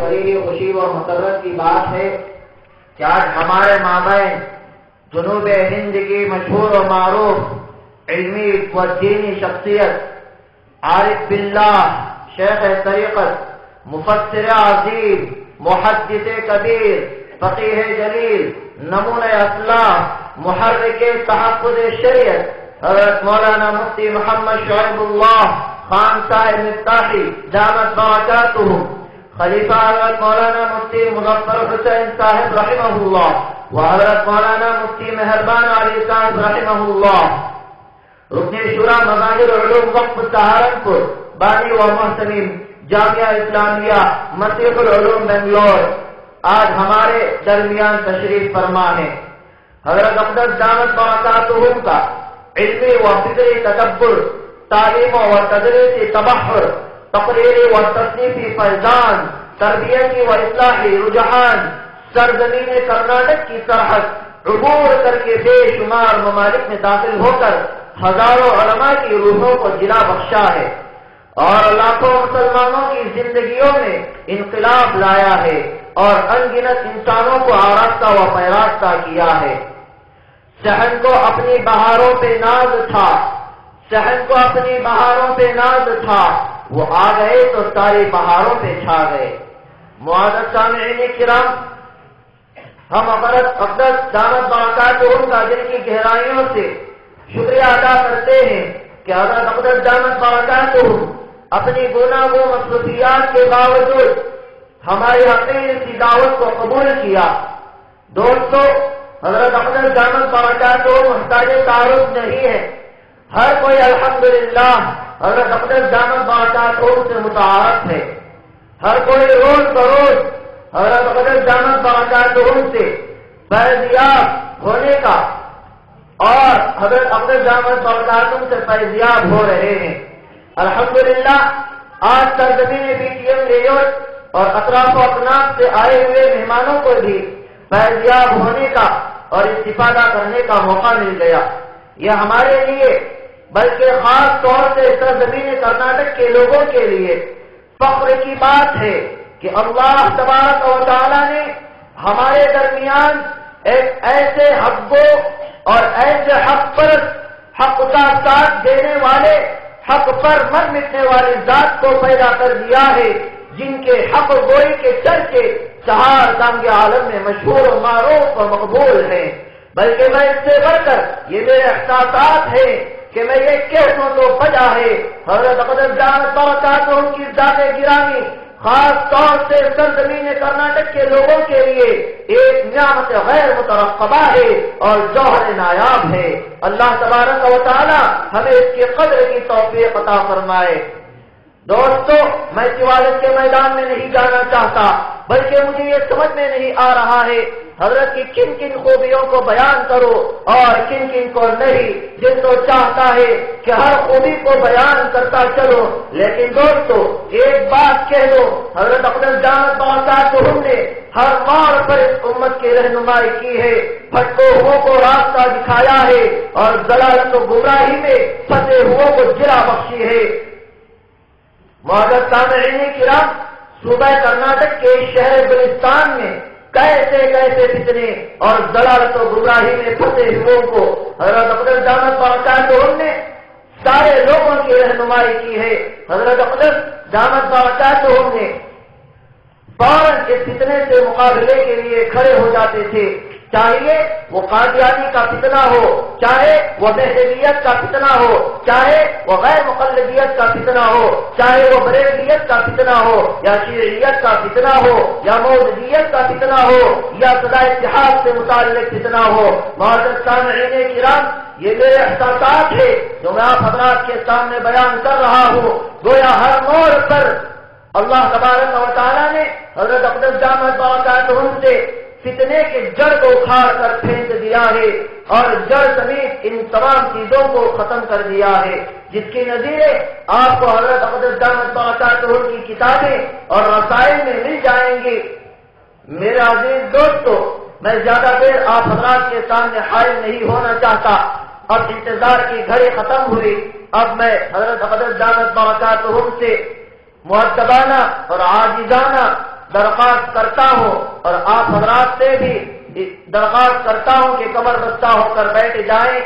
بڑی ہی خوشی و مسرت کی بات ہے کہ آج ہمارے مابین جنوب ہند کی مشہور و معروف علمی و دینی شخصیت عارف باللہ، شیخ طریقت، مفسر عظیم، محدث کبیر، فقیہ جلیل، نمونہ اصلاح، محرک تحفظ شریعت حضرت مولانا مفتی محمد شعیب اللہ خان صاحب مفتاحی دامت برکاتہ، خلیفہ حضرت مولانا مفتی مظفر حسین صاحب رحمہ اللہ و حضرت مولانا مفتی مہربان علی صاحب رحمہ اللہ، رکن شورا مظاہر علوم وقف سہارنپور، بانی و محتمیم جامعہ اسلامیہ مسیح العلوم بنگلور، آج ہمارے درمیان تشریف فرما ہے۔ حضرت اقدس دامت برکاتہم کا علمی و فکری تدبر، تعلیم و تدریسی تبحر، تقریری و تصنیفی فیضان، تربیتی و اصلاحی رجحان، سرزمین کرناٹک کی سرحد عبور کر کے بے شمار ممالک میں داخل ہو کر ہزاروں علماء کی روحوں کو جلا بخشا ہے اور لاکھوں مسلمانوں کی زندگیوں میں انقلاب لایا ہے اور انگنت انسانوں کو آراستہ و پیراستہ کیا ہے۔ صحن کو اپنی بہاروں پہ ناز تھا، صحن کو اپنی بہاروں پہ ناز تھا، وہ آ گئے تو ساری بہاروں پہ چھا گئے۔ معزز سامعین کرام، ہم اقدس دامت برکاتہم کا دل کی گہرائیوں سے شکریہ ادا کرتے ہیں کہ حضرت اقدس دامت برکاتہم اپنی گناہوں مصروفیات کے باوجود ہماری حقیر کی دعوت کو قبول کیا۔ دوستو، حضرت اقدس دامت برکاتہم محتاج تعارف نہیں ہے، ہر کوئی الحمدللہ حضرت اقدس دامت برکاتہم سے متعارف ہے، ہر کوئی روز بروز حضرت اقدس دامت برکاتہم سے فیضیاب ہونے کا اور حضرت اقدس دامت برکاتہم سے فیضیاب ہو رہے ہیں۔ الحمدللہ آج سرزمین بی ٹی ایم لیوٹ اور اطراف و اکناف سے آئے ہوئے مہمانوں کو بھی فیضیاب ہونے کا اور استفادہ کرنے کا موقع مل گیا۔ یہ ہمارے لیے بلکہ خاص طور سے سرزمین کرناٹک کے لوگوں کے لیے فخر کی بات ہے کہ اللہ تبارک و تعالی نے ہمارے درمیان ایک ایسے حق گو اور ایسے حق پرست، حق کا ساتھ دینے والے، حق پر مر مٹنے والی ذات کو پیدا کر دیا ہے، جن کے حق گوئی کے چرچے چہار کام عالم میں مشہور و معروف و مقبول ہیں۔ بلکہ میں اس سے بڑھ کر یہ میرے احساسات ہیں کہ میں یہ کہہ دوں تو بجا ہے، حضرت اقدس دامت برکاتہم کی ذات گرامی خاص طور سے سرزمین کرناٹک کے لوگوں کے لیے ایک نعمت غیر مترقبہ ہے اور جوہر نایاب ہے۔ اللہ تبارک و تعالی ہمیں اس کی قدر کی توفیق عطا فرمائے۔ دوستو، میں سوالت کے میدان میں نہیں جانا چاہتا، بلکہ مجھے یہ سمجھ میں نہیں آ رہا ہے حضرت کی کن کن خوبیوں کو بیان کرو اور کن کن کو نہیں۔ جن کو چاہتا ہے کہ ہر خوبی کو بیان کرتا چلو، لیکن دوستو ایک بات کہہ دو، حضرت اقدس دامت برکاتہم نے ہر موڑ پر اس امت کی رہنمائی کی ہے، بھٹکے ہوئوں کو راستہ دکھایا ہے اور ضلالت و گمراہی میں پھنسے ہوئوں کو جلا بخشی ہے۔ معزز سامعین کرام، صوبہ کرناٹک کے شہر بلستان میں کیسے کیسے فتنے اور ضلالت و گمراہی میں پھنسے ہوئوں کو حضرت اقدس دامت برکاتہم نے سارے لوگوں کی رہنمائی کی ہے۔ حضرت اقدس دامت برکاتہم نے فوراً اس فتنے سے مقابلے کے لیے کھڑے ہو جاتے تھے، چاہیے وہ قادیانی کا فتنہ ہو، چاہے وہ بہرلیت کا فتنہ ہو، چاہے وہ غیر مقلدیت کا فتنہ ہو، چاہے وہ بریلویت کا فتنہ ہو یا شیعیت کا فتنہ ہو یا مودودیت کا فتنہ ہو یا صدا اتحاد سے متعلق فتنہ ہو۔ معزز سامعین کرام، یہ میرے احساسات ہے جو میں آپ حضرات کے سامنے بیان کر رہا ہوں۔ گویا ہر موڑ پر اللہ تبارک و تعالیٰ نے حضرت اقدس دامت برکاتہم سے فتنے کے جڑ کو اکھاڑ کر پھینک دیا ہے اور جڑ سمیت ان تمام چیزوں کو ختم کر دیا ہے، جس کی نظیریں آپ کو حضرت اقدس دامت برکاتہم کی کتابیں اور رسائل میں مل جائیں گی۔ میرے عزیز دوستو، میں زیادہ دیر آپ حضرات کے سامنے حائل نہیں ہونا چاہتا، اب انتظار کی گھڑی ختم ہوئی، اب میں حضرت اقدس دامت برکاتہم سے مؤدبانہ اور عاجزانہ درخواست کرتا ہوں اور آپ حضرات سے بھی درخواست کرتا ہوں کہ کمر بستہ ہو کر بیٹھ جائیں.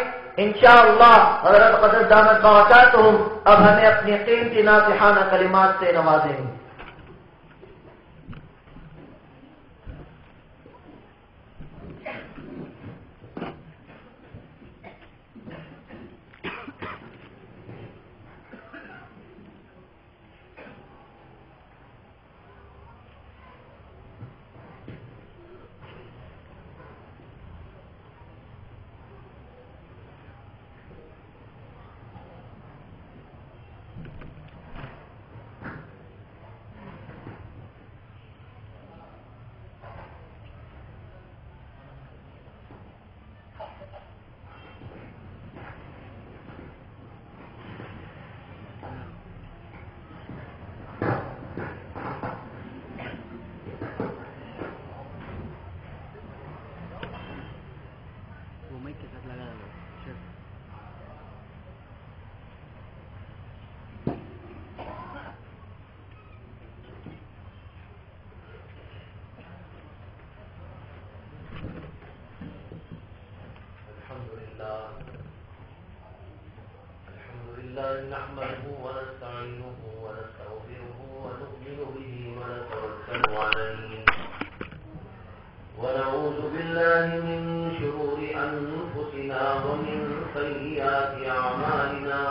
انشاءاللہ حضرت قدس دامت برکاتہم اب ہمیں اپنی قیمتی ناصحانہ کلمات سے نوازیں گے. نحمده ونستعينه ونستغفره ونؤمن به ونتوكل عليه ونعوذ بالله من شرور أنفسنا ومن سيئات أعمالنا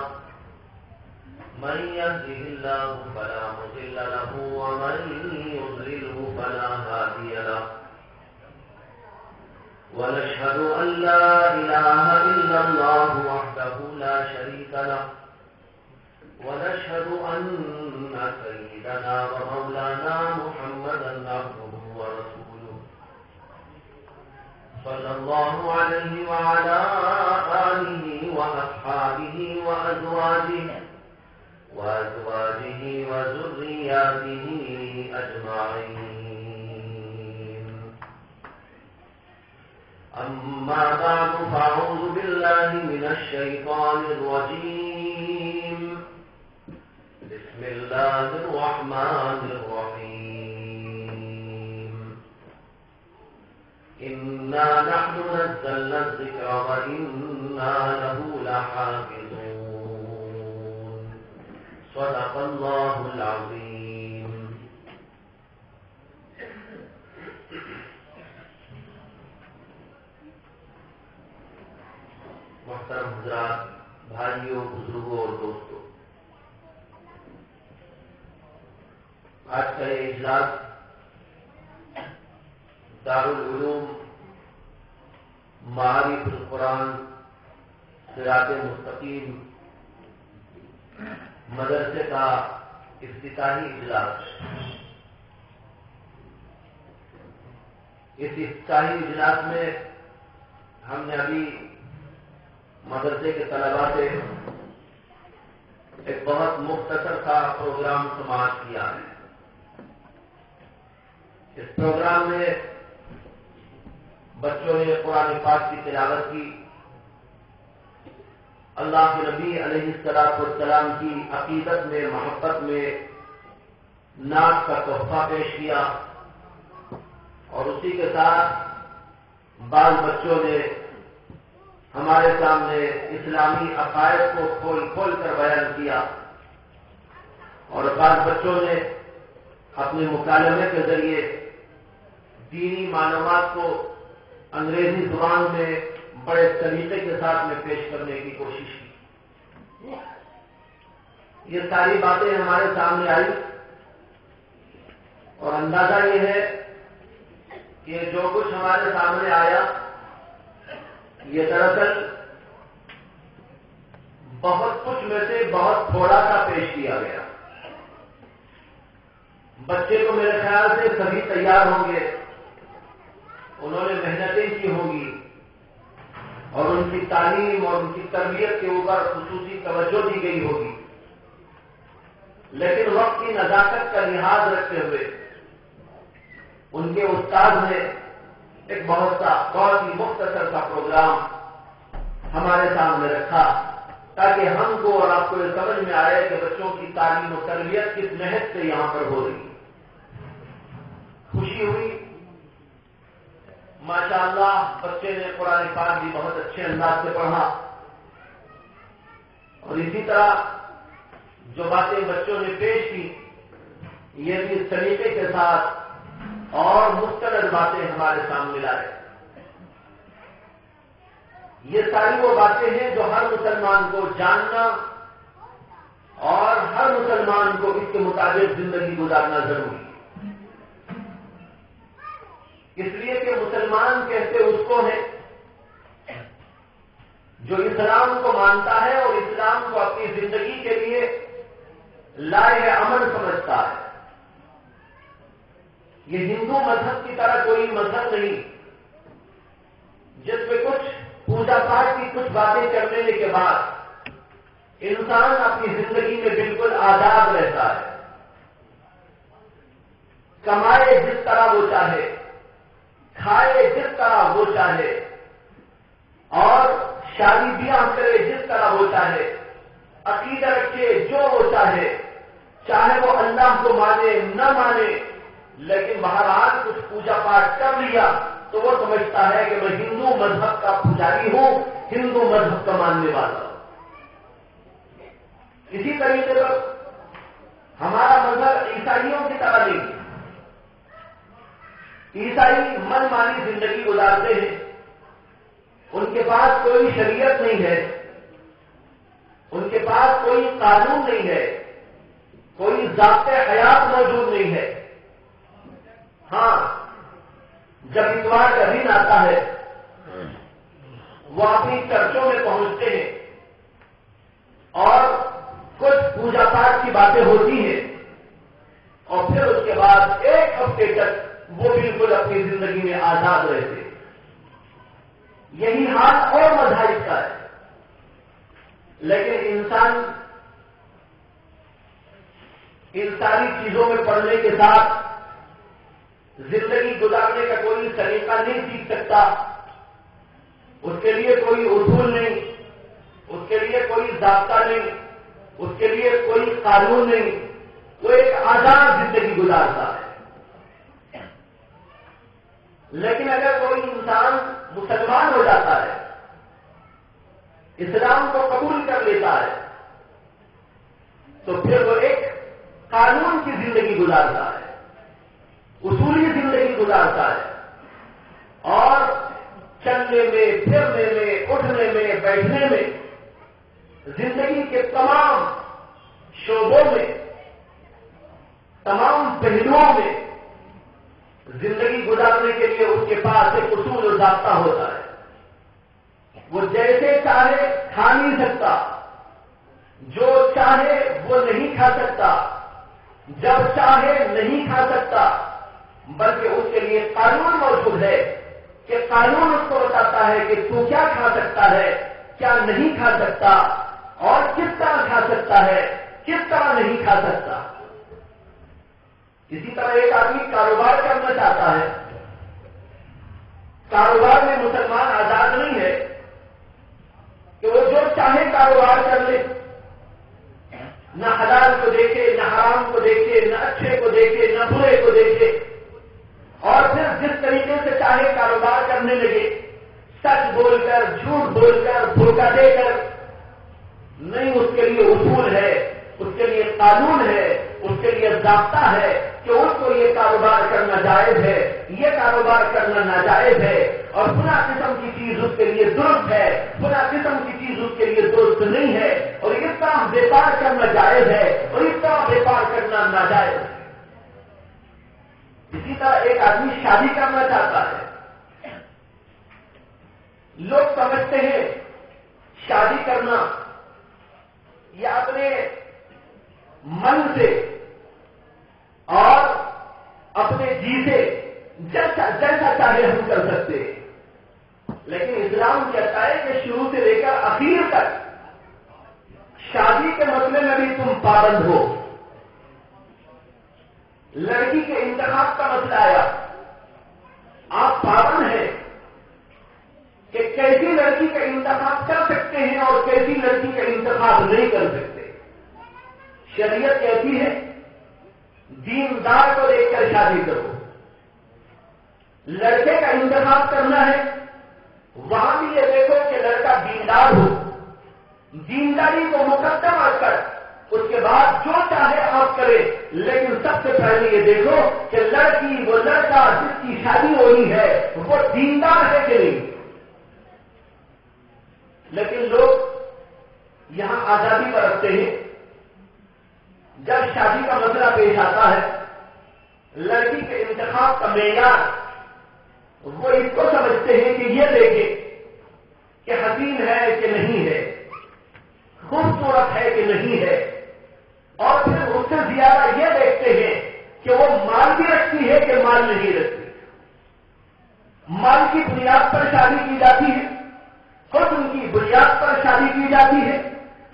من يهده الله فلا مضل له ومن يضلله فلا هادي له ونشهد أن لا إله إلا الله وحده لا شريك له ونشهد أن سيدنا ومولانا محمدا عبده ورسوله صلى الله عليه وعلى آله وأصحابه وأزواجه وذرياته أجمعين. أما بعد فأعوذ بالله من الشيطان الرجيم. بسم الله الرحمن الرحيم. إنا نحن نزلنا الذكر وإنا له لحافظون. صدق الله العظيم. محترم حضرات، بھائیوں، بزرگوں اور دوستوں، آج کا یہ اجلاس دارالعلوم معارف القرآن صراط مستقیم مدرسے کا افتتاحی اجلاس ہے. اس افتتاحی اجلاس میں ہم نے ابھی مدرسے کے طلباء سے ایک بہت مختصر سا پروگرام سماعت کیا ہے. اس پروگرام میں بچوں نے قرآن پاک کی تلاوت کی، اللہ کے نبی علیہ السلام کی عقیدت میں، محبت میں نعت کا تحفہ پیش کیا، اور اسی کے ساتھ بعض بچوں نے ہمارے سامنے اسلامی عقائد کو کھول کھول کر بیان کیا، اور بعض بچوں نے اپنے مکالمے کے ذریعے دینی معلومات کو انگریزی زبان میں بڑے طریقے کے ساتھ میں پیش کرنے کی کوشش کی. یہ ساری باتیں ہمارے سامنے آئی، اور اندازہ یہ ہے کہ جو کچھ ہمارے سامنے آیا یہ دراصل بہت کچھ میں سے بہت تھوڑا سا پیش کیا گیا. بچے تو میرے خیال سے سبھی تیار ہوں گے، انہوں نے محنتیں کی ہوں گی، اور ان کی تعلیم اور ان کی تربیت کے اوپر خصوصی توجہ دی گئی ہوگی، لیکن وقت کی نزاکت کا لحاظ رکھتے ہوئے ان کے استاد نے ایک بہت ہی مختصر سا پروگرام ہمارے سامنے رکھا، تاکہ ہم کو اور آپ کو یہ سمجھ میں آئے کہ بچوں کی تعلیم و تربیت کس نہج سے یہاں پر ہو رہی ہے. خوشی ہوئی. ماشاءاللہ بچے نے قرآن پاک بھی بہت اچھے انداز سے پڑھا، اور اسی طرح جو باتیں بچوں نے پیش کی یہ بھی اس طریقے کے ساتھ اور مستند باتیں ہمارے سامنے لائے. یہ ساری وہ باتیں ہیں جو ہر مسلمان کو جاننا اور ہر مسلمان کو اس کے مطابق زندگی گزارنا ضروری ہے. اس لیے کہ مسلمان کہتے اس کو ہیں جو اسلام کو مانتا ہے اور اسلام کو اپنی زندگی کے لیے لائے عمل سمجھتا ہے. یہ ہندو مذہب کی طرح کوئی مذہب نہیں جس میں کچھ پوجا پاٹ کی کچھ باتیں کر لینے کے بعد انسان اپنی زندگی میں بالکل آزاد رہتا ہے. کمائے جس طرح وہ چاہے، کھائے جس طرح وہ چاہے، اور شادی بیاہ کرے جس طرح وہ چاہے، عقیدہ رکھے جو وہ چاہے، چاہے وہ اللہ کو مانے نہ مانے، لیکن بہرحال کچھ پوجا پاٹ کر لیا تو وہ سمجھتا ہے کہ میں ہندو مذہب کا پجاری ہوں، ہندو مذہب کا ماننے والا ہوں. اسی طریقے پر ہمارا مذہب عیسائیوں کی طرح نہیں. عیسائی من مانی زندگی گزارتے ہیں، ان کے پاس کوئی شریعت نہیں ہے، ان کے پاس کوئی قانون نہیں ہے، کوئی ضابطۂ حیات موجود نہیں ہے. ہاں، جب اتوار کا دن آتا ہے وہ اپنی چرچوں میں پہنچتے ہیں اور کچھ پوجا پاٹ کی باتیں ہوتی ہیں، اور پھر اس کے بعد ایک ہفتے تک وہ بالکل اپنی زندگی میں آزاد رہتے. یہی حال اور مذاہب کا ہے. لیکن انسان ان ساری چیزوں میں پڑھنے کے ساتھ زندگی گزارنے کا کوئی طریقہ نہیں سیکھ سکتا. اس کے لیے کوئی اصول نہیں، اس کے لیے کوئی ضابطہ نہیں، اس کے لیے کوئی قانون نہیں. وہ ایک آزاد زندگی گزارتا ہے. لیکن اگر کوئی انسان مسلمان ہو جاتا ہے، اسلام کو قبول کر لیتا ہے، تو پھر وہ ایک قانون کی زندگی گزارتا ہے، اصولی زندگی گزارتا ہے، اور چلنے میں، پھرنے میں، اٹھنے میں، بیٹھنے میں، زندگی کے تمام شعبوں میں، تمام پہلوؤں میں زندگی گزارنے کے لیے اس کے پاس ایک اصول و ضابطہ ہوتا ہے. وہ جیسے چاہے کھا نہیں سکتا، جو چاہے وہ نہیں کھا سکتا، جب چاہے نہیں کھا سکتا، بلکہ اس کے لیے قانون موجود ہے کہ قانون اس کو بتاتا ہے کہ تو کیا کھا سکتا ہے، کیا نہیں کھا سکتا، اور کس طرح کھا سکتا ہے، کس طرح نہیں کھا سکتا. اسی طرح ایک آدمی کاروبار کرنا چاہتا ہے، کاروبار میں مسلمان آزاد نہیں ہے کہ وہ جو چاہے کاروبار کر لے، نہ حلال کو دیکھے، نہ حرام کو دیکھے، نہ اچھے کو دیکھے، نہ برے کو دیکھے، اور پھر جس طریقے سے چاہے کاروبار کرنے لگے، سچ بول کر، جھوٹ بول کر، دھوکہ دے کر. نہیں، اس کے لیے اصول ہے، اس کے لیے قانون ہے، اس کے لیے ضابطہ ہے کہ اس کو یہ کاروبار کرنا جائز ہے، یہ کاروبار کرنا ناجائز ہے، اور فلاں قسم کی چیز اس کے لیے درست ہے، فلاں قسم کی چیز اس کے لیے درست نہیں ہے، اور اس طرح بیپار کرنا جائز ہے اور اس طرح بیپار کرنا ناجائز ہے. اسی طرح ایک آدمی شادی کرنا چاہتا ہے. لوگ سمجھتے ہیں شادی کرنا یا اپنے من سے اور اپنے جی سے جیسا چاہے ہم کر سکتے ہیں. لیکن اسلام کہتا ہے کہ شروع سے لے کر اخیر تک شادی کے مسئلے میں بھی تم پابند ہو. لڑکی کے انتخاب کا مسئلہ آیا، آپ پابند ہیں کہ کیسی لڑکی کا انتخاب کر سکتے ہیں اور کیسی لڑکی کا انتخاب نہیں کر سکتے. شریعت کہتی ہے دیندار کو دیکھ کر شادی کرو، لڑکے کا انتخاب کرنا ہے، وہاں بھی یہ دیکھو کہ لڑکا دیندار ہو، دینداری کو مقدم رکھ کر اس کے بعد جو چاہے آپ کرے، لیکن سب سے پہلے یہ دیکھو کہ لڑکی وہ لڑکا جس کی شادی ہونی ہے وہ دیندار ہے کہ نہیں۔ لیکن لوگ یہاں آزادی برتتے ہیں، جب شادی کا مسئلہ پیش آتا ہے، لڑکی کے انتخاب کا معیار وہ اس کو سمجھتے ہیں کہ یہ دیکھیں کہ حسین ہے کہ نہیں ہے، خوبصورت ہے کہ نہیں ہے، اور پھر اس سے زیادہ یہ دیکھتے ہیں کہ وہ مال بھی رکھتی ہے کہ مال نہیں رکھتی۔ مال کی بنیاد پر شادی کی جاتی ہے، خود ان کی بنیاد پر شادی کی جاتی ہے،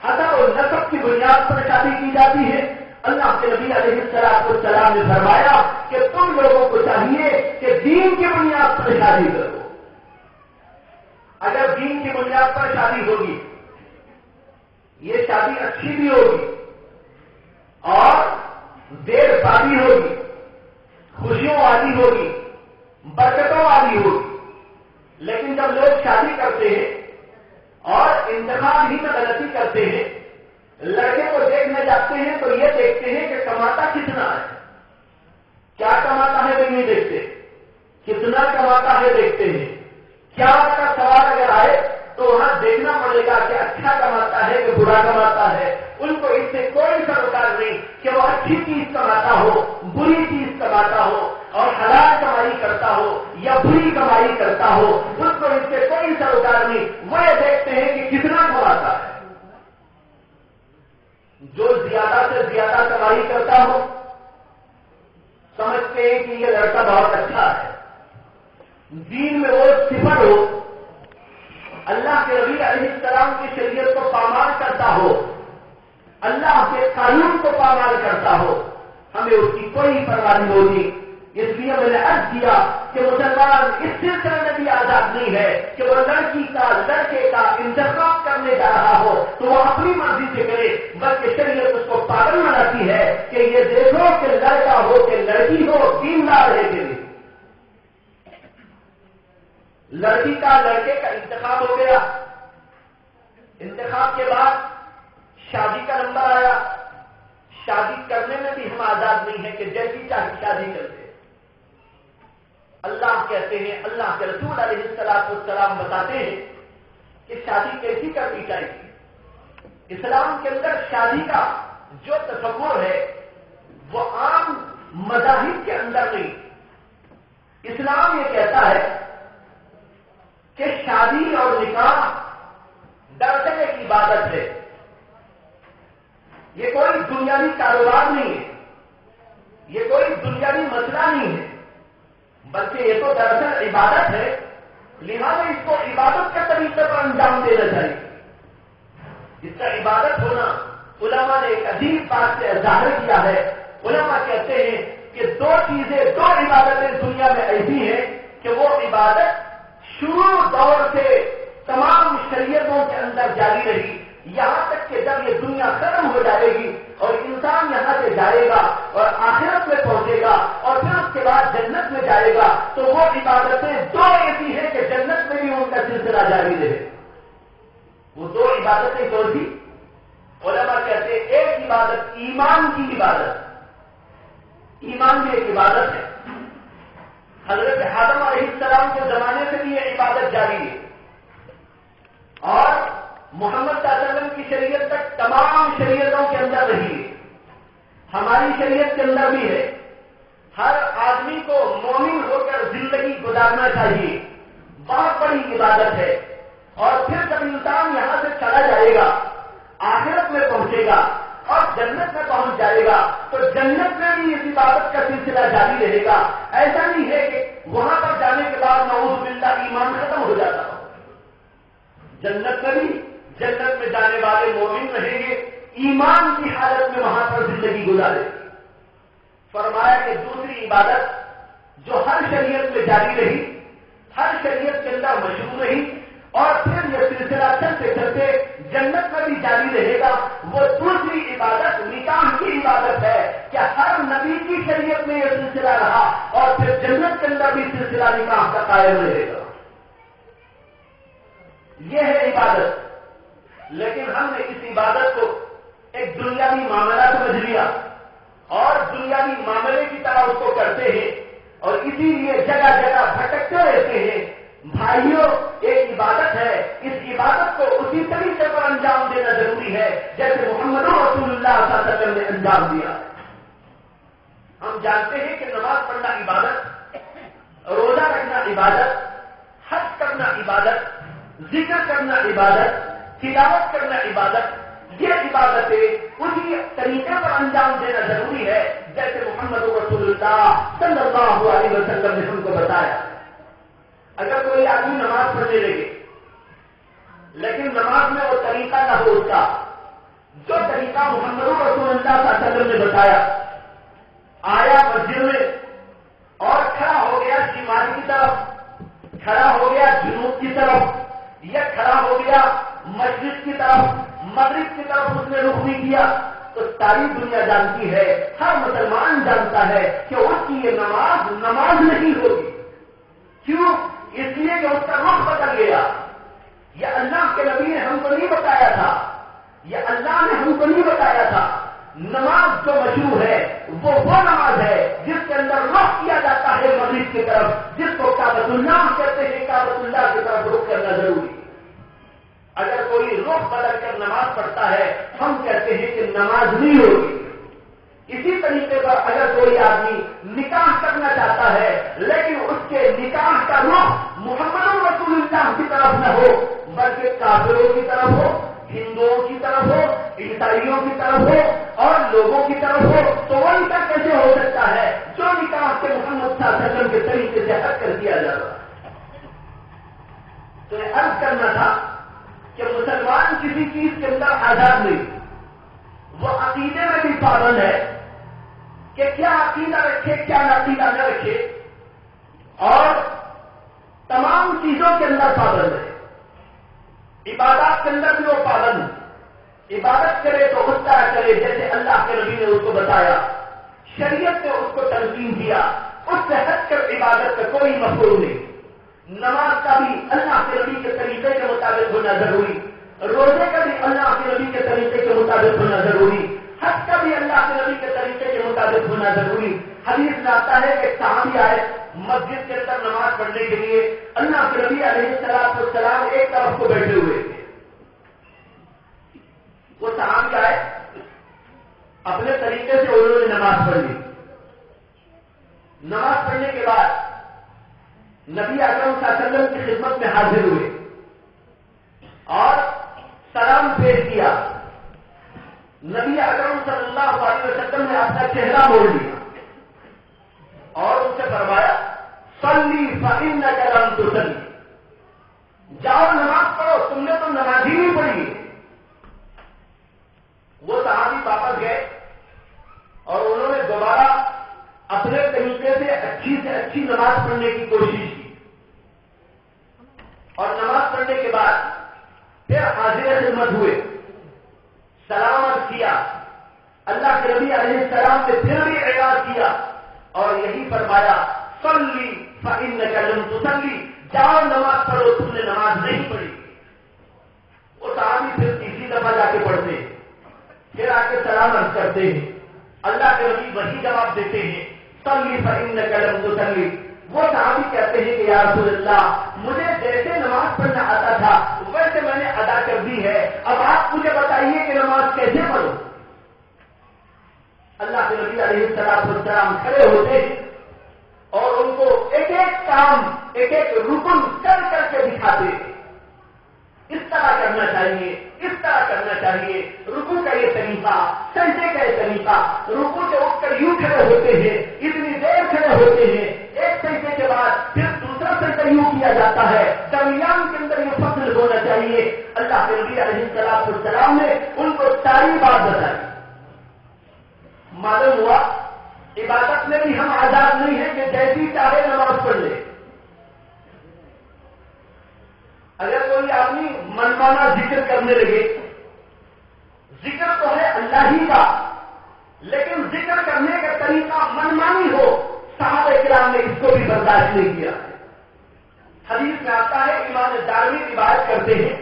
حسب و نسب کی بنیاد پر شادی کی جاتی ہے۔ اللہ کے نبی علیہ السلام نے فرمایا کہ تم لوگوں کو چاہیے کہ دین کی بنیاد پر شادی کرو۔ اگر دین کی بنیاد پر شادی ہوگی، یہ شادی اچھی بھی ہوگی اور دیر پابی ہوگی، خوشیوں والی ہوگی، برکتوں والی ہوگی۔ لیکن جب لوگ شادی کرتے ہیں اور انتخاب ہی میں غلطی کرتے ہیں، لڑکے کو دیکھنے جاتے ہیں تو یہ دیکھتے ہیں کہ کماتا کتنا ہے، کیا کماتا ہے وہ نہیں دیکھتے، کتنا کماتا ہے دیکھتے ہیں۔ کیا کا سوال اگر آئے تو وہاں دیکھنا پڑے گا کہ اچھا کماتا ہے کہ برا کماتا ہے۔ ان کو اس سے کوئی سروکار نہیں کہ وہ اچھی چیز کماتا ہو، بری چیز کماتا ہو، اور حلال کمائی کرتا ہو یا بری کمائی کرتا ہو، اس کو اس سے کوئی سروکار نہیں۔ وہ یہ دیکھتے ہیں کہ کتنا کماتا ہے۔ جو زیادہ سے زیادہ کمائی کرتا ہو سمجھتے ہیں کہ یہ لڑکا بہت اچھا ہے، دین میں وہ صفر ہو، اللہ کے نبی علیہ السلام کی شریعت کو پامال کرتا ہو، اللہ کے قانون کو پامال کرتا ہو، ہمیں اس کی کوئی پرواہ نہیں ہوگی۔ اس لیے میں نے عرض کیا کہ مسلمان اس سلسلے میں بھی آزاد نہیں ہے کہ وہ لڑکی کا لڑکے کا انتخاب کرنے جا رہا ہو تو وہ اپنی مرضی سے کرے، بلکہ شریعت اس کو پاگل بناتی ہے کہ یہ دیکھو کہ لڑکا ہو کہ لڑکی ہو، دیندار ہے کہ نہیں۔ لڑکی کا لڑکے کا انتخاب ہو گیا، انتخاب کے بعد شادی کا نمبر آیا۔ شادی کرنے میں بھی ہم آزاد نہیں ہیں کہ جیسی چاہے شادی کرتے۔ اللہ کہتے ہیں، اللہ کے رسول علیہ السلام بتاتے ہیں کہ شادی کیسی کرنی چاہیے۔ اسلام کے اندر شادی کا جو تصور ہے وہ عام مذاہب کے اندر نہیں۔ اسلام یہ کہتا ہے کہ شادی اور نکاح دراصل ایک عبادت ہے، یہ کوئی دنیاوی کاروبار نہیں ہے، یہ کوئی دنیاوی مسئلہ نہیں ہے، بلکہ یہ تو دراصل عبادت ہے۔ لہذا اس کو عبادت کے طریقے پر انجام دینا چاہیے۔ اس کا عبادت ہونا علماء نے ایک عجیب بات سے ظاہر کیا ہے۔ علماء کہتے ہیں کہ دو چیزیں، دو عبادتیں دنیا میں ایسی ہیں کہ وہ عبادت شروع دور سے تمام شریعتوں کے اندر جاری رہی، یہاں تک کہ جب یہ دنیا ختم ہو جائے گی اور انسان یہاں سے جائے گا اور آخرت میں پہنچے گا اور پھر اس کے بعد جنت میں جائے گا تو وہ عبادتیں دو ایسی ہیں کہ جنت میں بھی ان کا سلسلہ جاری رہے۔ وہ دو عبادتیں کون سی؟ علماء کہتے ہیں ایک عبادت ایمان کی عبادت، ایمان بھی ایک عبادت ہے۔ حضرت آدم علیہ السلام کے زمانے سے بھی یہ عبادت جاری ہے اور محمد صلی اللہ علیہ وسلم کی شریعت تک تمام شریعتوں کے اندر رہی ہے، ہماری شریعت کے اندر بھی ہے۔ ہر آدمی کو مومن ہو کر زندگی گزارنا چاہیے، بہت بڑی عبادت ہے۔ اور پھر جب انسان یہاں سے چلا جائے گا، آخرت میں پہنچے گا اور جنت میں پہنچ جائے گا تو جنت میں بھی اس عبادت کا سلسلہ جاری رہے گا۔ ایسا نہیں ہے کہ وہاں پر جانے کے بعد نعوذ باللہ ایمان ختم ہو جاتا ہو۔ جنت میں بھی جنت میں جانے والے مومن رہیں گے، ایمان کی حالت میں وہاں پر زندگی گزارے۔ فرمایا کہ دوسری عبادت جو ہر شریعت میں جاری رہی، ہر شریعت کے اندر مشہور رہی، اور پھر یہ سلسلہ چلتے چلتے جنت میں بھی جاری رہے گا. وہ دوسری عبادت نکاح کی عبادت ہے کہ ہر نبی کی شریعت میں یہ سلسلہ رہا اور پھر جنت کے اندر بھی سلسلہ نکاح کا قائم رہے گا. یہ ہے عبادت. لیکن ہم نے اس عبادت کو ایک دنیاوی معاملہ سمجھ لیا اور دنیاوی معاملے کی طرح اس کو کرتے ہیں اور اسی لیے جگہ جگہ بھٹکتے رہتے ہیں. بھائیوں، ایک عبادت ہے، اس عبادت کو اسی طریقے پر انجام دینا ضروری ہے جیسے محمد رسول اللہ صلی اللہ علیہ وسلم نے انجام دیا. ہم جانتے ہیں کہ نماز پڑھنا عبادت، روزہ رکھنا عبادت، حج کرنا عبادت، ذکر کرنا عبادت، تلاوت کرنا عبادت، یہ عبادتیں اسی طریقے پر انجام دینا ضروری ہے جیسے محمد رسول اللہ صلی اللہ علیہ وسلم نے ہم کو بتایا. اگر کوئی آدمی نماز پڑھنے لگے لیکن نماز میں وہ طریقہ نہ ہو اس کا جو طریقہ محمد رسول اللہ صلی اللہ علیہ وسلم نے بتایا، آیا مسجد میں اور کھڑا ہو گیا شمال کی طرف، کھڑا ہو گیا جنوب کی طرف، یا کھڑا ہو گیا مشرق کی طرف، مغرب کی طرف اس نے رخ نہیں کیا، تو ساری دنیا جانتی ہے، ہر مسلمان جانتا ہے کہ اس کی یہ نماز نہیں ہوگی. کیوں؟ اس لیے کہ اس کا رخ بدل گیا. یہ اللہ کے نبی نے ہم کو نہیں بتایا تھا، یہ اللہ نے ہم کو نہیں بتایا تھا. نماز جو مشروع ہے وہ نماز ہے جس کے اندر رخ کیا جاتا ہے مغرب کی طرف، جس کو کعبۃ اللہ کہتے ہیں. کعبۃ اللہ کی طرف رخ کرنا ضروری. اگر کوئی رخ بدل کر نماز پڑھتا ہے ہم کہتے ہیں کہ نماز نہیں ہوگی. اسی طریقے پر اگر کوئی آدمی نکاح کرنا چاہتا ہے لیکن اس کے نکاح کا رخ محمد رسول اللہ کی طرف نہ ہو بلکہ کافروں کی طرف ہو، ہندوؤں کی طرف ہو، عیسائیوں کی طرف ہو اور لوگوں کی طرف ہو، تو وہ نکاح کیسے ہو سکتا ہے جو نکاح کے محمد صلی اللہ علیہ وسلم کے طریقے سے ہٹ کر کیا جا رہا ہے. تو یہ عرض کرنا تھا کہ مسلمان کسی چیز کے اندر آزاد نہیں. وہ عقیدے میں بھی پابند ہے کہ کیا عقیدہ رکھے کیا عقیدہ نہ رکھے، اور تمام چیزوں کے اندر پابند ہے. عبادات کے اندر بھی وہ پابند. عبادت کرے تو اس طرح کرے جیسے اللہ کے نبی نے اس کو بتایا، شریعت نے اس کو تنظیم کیا، اس سے ہٹ کر عبادت کا کوئی مفہوم نہیں. نماز کا بھی اللہ کے نبی کے طریقے کے مطابق ہونا ضروری، روزے کا بھی اللہ کے نبی کے طریقے کے مطابق ہونا ضروری، حج کا بھی اللہ کے نبی کے طریقے کے مطابق ہونا ضروری. حدیث میں آتا ہے کہ صحابی آئے مسجد کے اندر نماز پڑھنے کے لیے، اللہ کے نبی علیہ السلام ایک طرف کو بیٹھے ہوئے تھے. وہ صحابی آئے، اپنے طریقے سے انہوں نے نماز پڑھ لی. نماز پڑھنے کے بعد نبی اکرم صلی اللہ علیہ وسلم کی خدمت میں حاضر ہوئے اور سلام پیش کیا. نبی اکرم صلی اللہ علیہ وسلم نے اپنا چہرہ موڑ لیا اور ان سے فرمایا صلی فإنک لم تصلی، جاؤ نماز پڑھو، تم نے تو نماز ہی نہیں پڑھی. وہ صحابی واپس گئے اور انہوں نے دوبارہ اپنے طریقے سے اچھی نماز پڑھنے کی کوشش کی اور نماز پڑھنے کے بعد پھر حاضر خدمت ہوئے، سلامت کیا. اللہ کے نبی علیہ السلام نے پھر بھی اعلان کیا اور یہی فرمایا صلی فإنک لم تصلی، جاؤ نماز پڑھو، تم نے نماز نہیں پڑھی. وہ صحابی پھر تیسری دفعہ جا کے پڑھتے ہیں، پھر آ کے سلامت کرتے ہیں. اللہ کے نبی وہی جواب دیتے ہیں صلی فإنک لم تصلی. وہ صحابی کہتے ہیں کہ یا رسول اللہ، مجھے جیسے نماز پڑھنا آتا تھا ویسے میں نے ادا کر دی ہے، اب آپ مجھے بتائیے کہ نماز کیسے پڑھوں. اللہ کے نبی علیہ السلام کھڑے ہوتے ہیں اور ان کو ایک ایک کام، ایک ایک رکن کر کر کے دکھاتے ہیں. اس طرح کرنا چاہیے، اس طرح کرنا چاہیے، رکوع کا یہ طریقہ، سجدے کا یہ طریقہ، رکوع سے اٹھ کر یوں کھڑے ہوتے ہیں، اتنی دیر کھڑے ہوتے ہیں، ایک سجدے کے بعد پھر دوسرا سجدہ یوں کیا جاتا ہے، درمیان کے اندر یہ فصل ہونا چاہیے. اللہ کے نبی علیہ السلام نے ان کو ساری بات بتائی. معلوم ہوا عبادت میں بھی ہم آزاد نہیں ہیں کہ جیسی چاہے نماز پڑھ لے. اگر کوئی کوئی آدمی منمانا ذکر کرنے لگے. ذکر تو ہے اللہ ہی کا، لیکن ذکر کرنے کا طریقہ منمانی ہو، صحابہ کرام نے اس کو بھی برداشت نہیں کیا. حدیث میں آتا ہے، امام دارمی روایت کرتے ہیں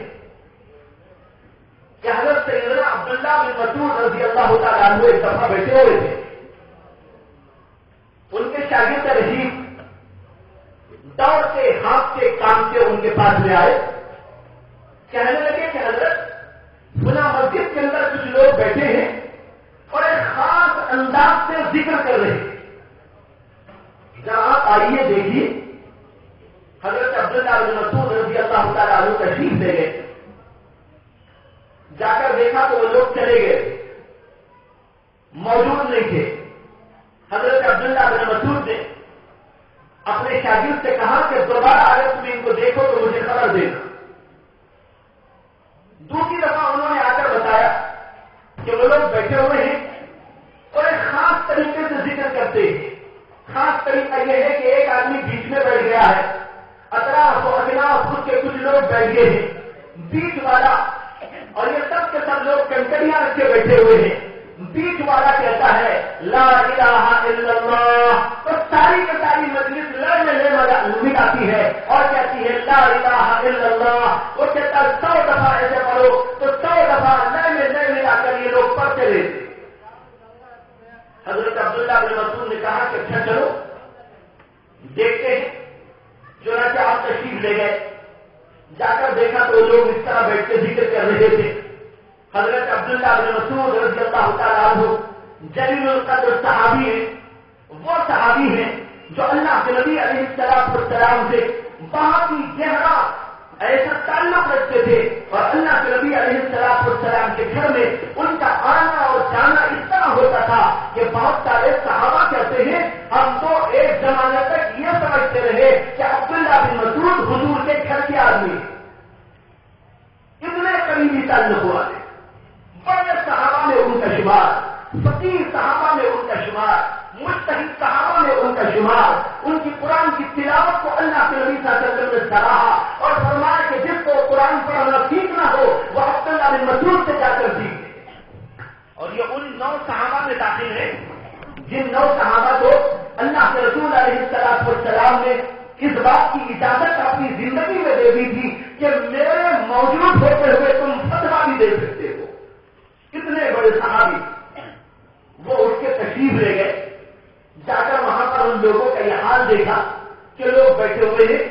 کہ حضرت سیدنا عبداللہ بن مسعود رضی اللہ تعالیٰ عنہ ایک دفعہ بیٹھے ہوئے تھے. ان کے شاگرد رشید دوڑتے ہانپتے کامتے ان کے پاس میں آئے. کہنے لگے کہ حضرت فلاں مسجد کے اندر کچھ لوگ بیٹھے ہیں اور ایک خاص انداز سے ذکر کر رہے ہیں، ذرا آپ آئیے دیکھیے. حضرت عبداللہ بن مسعود رضی اللہ تعالیٰ عنہ تشریف لے گئے. جا کر دیکھا تو وہ لوگ چلے گئے، موجود نہیں تھے. حضرت عبداللہ بن مسعود نے اپنے شاگرد سے کہا کہ دوبارہ اگر تم ان کو دیکھو تو مجھے خبر دینا. دوسری دفعہ انہوں نے آ کر بتایا کہ وہ لوگ بیٹھے ہوئے ہیں اور ایک خاص طریقے سے ذکر کرتے ہیں. خاص طریقہ یہ ہے کہ ایک آدمی بیچ میں بیٹھ گیا ہے، اطراف و اکناف خود کے کچھ لوگ بیٹھ گئے ہیں، بیچ والا، اور یہ سب کے سب لوگ کنکریاں رکھ کے بیٹھے ہوئے ہیں. بیچ والا کہتا ہے لا الہ الا اللہ، تو ساری کی ساری مجلس لڑ میں ملاتی ہے اور کہتی ہے لا الہ الا اللہ. وہ کہتا ہے 100 دفعہ ایسے پڑھو، تو 100 دفعہ لڑ میں ملا کر یہ لوگ پڑھتے رہتے. حضرت عبداللہ بن مسعود نے کہا کہ اچھا چلو دیکھتے ہیں. چنانچہ آپ تشریف لے گئے. جا کر دیکھا تو لوگ اس طرح بیٹھ کے ذکر کر رہے تھے. حضرت عبداللہ بن مسعود رضی اللہ تعالیٰ عنہ جلیل القدر صحابی ہیں. وہ صحابی ہیں جو اللہ کے نبی علیہ السلام سے بہت ہی گہرا ایسا تعلق رکھتے تھے، اور اللہ کے نبی علیہ السلام کے گھر میں ان کا آنا اور جانا اس طرح ہوتا تھا کہ بہت سارے صحابہ کہتے ہیں ہم تو ایک زمانے تک یہ سمجھتے رہے کہ عبداللہ بن مسعود حضور کے گھر کے آدمی. اتنے قریبی تعلق ہوا ہے. بڑے صحابہ میں ان کا شمار، فقیر صحابہ میں ان کا شمار، مجتہد صحابہ میں ان کا شمار. ان کی قرآن کی تلاوت کو اللہ کے نبی صلی اللہ علیہ وسلم نے سراہا اور فرمایا کہ جس کو قرآن پڑھنا سیکھنا ہو وہ عبداللہ بن مسعود سے جا کر سیکھے. اور یہ ان 9 صحابہ میں داخل ہے جن 9 صحابہ کو اللہ کے رسول علیہ السلام نے اس بات کی اجازت اپنی زندگی میں دے دی تھی کہ میرے موجود ہوتے ہوئے تم فتویٰ بھی دے سکتے ہو. کتنے بڑے صحابی. وہ اٹھ کے تشریف لے گئے. جا کر وہاں پر ان لوگوں کا یہ حال دیکھا کہ لوگ بیٹھے ہوئے ہیں،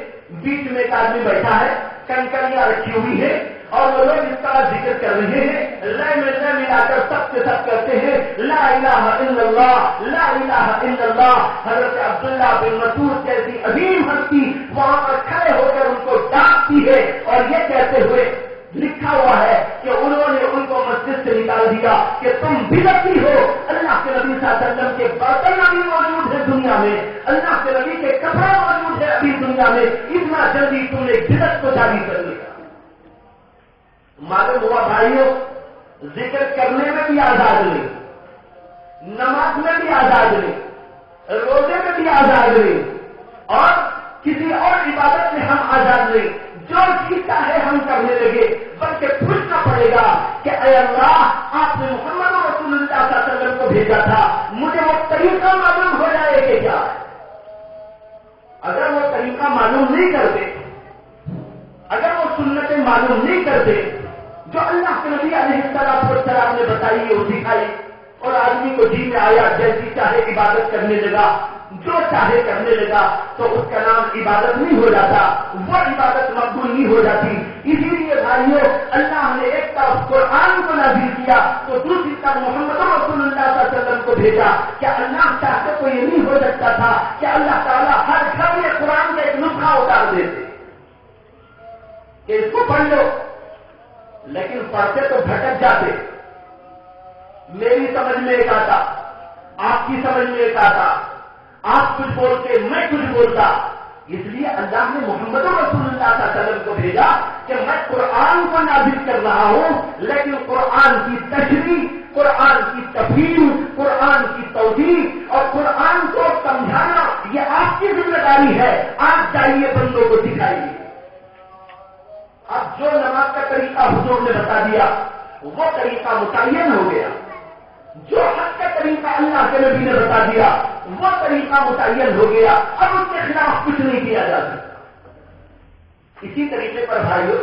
بیچ میں ایک آدمی بیٹھا ہے، کنکریاں رکھی ہوئی ہے، اور وہ لوگ اس طرح ذکر کر رہے ہیں، لے ملا کر سب کے سب کرتے ہیں لا الہ الا اللہ، لا الہ الا اللہ. حضرت عبداللہ بن مسعود جیسی عظیم ہستی وہاں پر کھڑے ہو کر ان کو ڈانٹتی ہے اور یہ کہتے ہوئے لکھا ہوا ہے کہ انہوں نے ان کو مسجد سے نکال دیا کہ تم بدعتی ہو. اللہ کے نبی صلی اللہ علیہ وسلم کے برتن ابھی موجود ہے دنیا میں، اللہ کے نبی کے کپڑے موجود ہے ابھی دنیا میں، اتنا جلدی تم نے بدعت کو جاری کر دیا. معلوم ہوا بھائیوں، ذکر کرنے میں بھی آزاد نہیں، نماز میں بھی آزاد نہیں، روزے میں بھی آزاد نہیں، اور کسی اور عبادت میں ہم آزاد نہیں. جو چیز چاہے ہم کرنے لگے، بلکہ پوچھنا پڑے گا کہ اے اللہ آپ نے محمد رسول اللہ صلی اللہ علیہ وسلم کو بھیجا تھا، مجھے وہ طریقہ معلوم ہو جائے کہ کیا ہے. اگر وہ طریقہ معلوم نہیں کرتے، اگر وہ سنتیں معلوم نہیں کرتے جو اللہ کے نبی علیہ السلام نے بتائی ہے وہ سکھائی، اور آدمی کو جی میں آیا جیسی چاہے عبادت کرنے لگا، جو چاہے کرنے لگا، تو اس کا نام عبادت نہیں ہو جاتا، وہ عبادت مقبول نہیں ہو جاتی. اسی لیے بھائیوں، اللہ نے ایک طرف قرآن کو نازل کیا تو دوسری طرف محمد رسول اللہ صلی اللہ علیہ وسلم کو بھیجا. کیا اللہ چاہتے تو یہ نہیں ہو سکتا تھا کہ اللہ تعالیٰ ہر گھر میں قرآن کا ایک نسخہ اتار دیتے کہ اس کو پڑھ لو، لیکن پڑھتے تو بھٹک جاتے. میری سمجھ میں ایک آتا، آپ کی سمجھ میں ایک آتا، آپ کچھ بولتے میں کچھ بولتا. اس لیے اللہ نے محمد رسول اللہ صلی اللہ علیہ وسلم کو بھیجا کہ میں قرآن کو نازل کر رہا ہوں، لیکن قرآن کی تشریح، قرآن کی تفہیم، قرآن کی توضیح اور قرآن کو سمجھانا یہ آپ کی ذمہ داری ہے. آپ جائیے بندوں کو سکھائیے. اب جو نماز کا طریقہ حضور نے بتا دیا وہ طریقہ متعین ہو گیا، جو حج کا طریقہ اللہ کے نبی نے بتا دیا وہ طریقہ متعین ہو گیا، اب اس کے خلاف کچھ نہیں کیا جا سکتا۔ اسی طریقے پر بھائیو،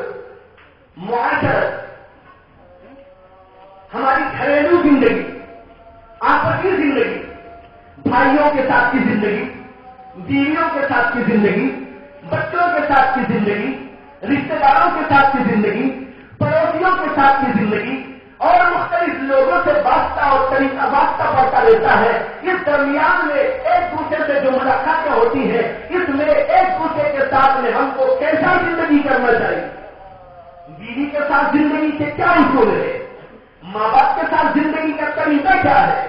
معاشرت، ہماری گھریلو زندگی، آپسی زندگی، بھائیوں کے ساتھ کی زندگی، بیویوں کے ساتھ کی زندگی، بچوں کے ساتھ کی زندگی، رشتہ داروں کے ساتھ کی زندگی، پڑوسیوں کے ساتھ کی زندگی اور مختلف لوگوں سے واسطہ اور طریقہ واسطہ پڑتا رہتا ہے۔ اس درمیان میں ایک دوسرے سے جو ملاقاتیں ہوتی ہیں، اس میں ایک دوسرے کے ساتھ میں ہم کو کیسا زندگی کرنا چاہیے، بیوی کے ساتھ زندگی کے کیا اصول ہے، ماں باپ کے ساتھ زندگی کا طریقہ کیا ہے،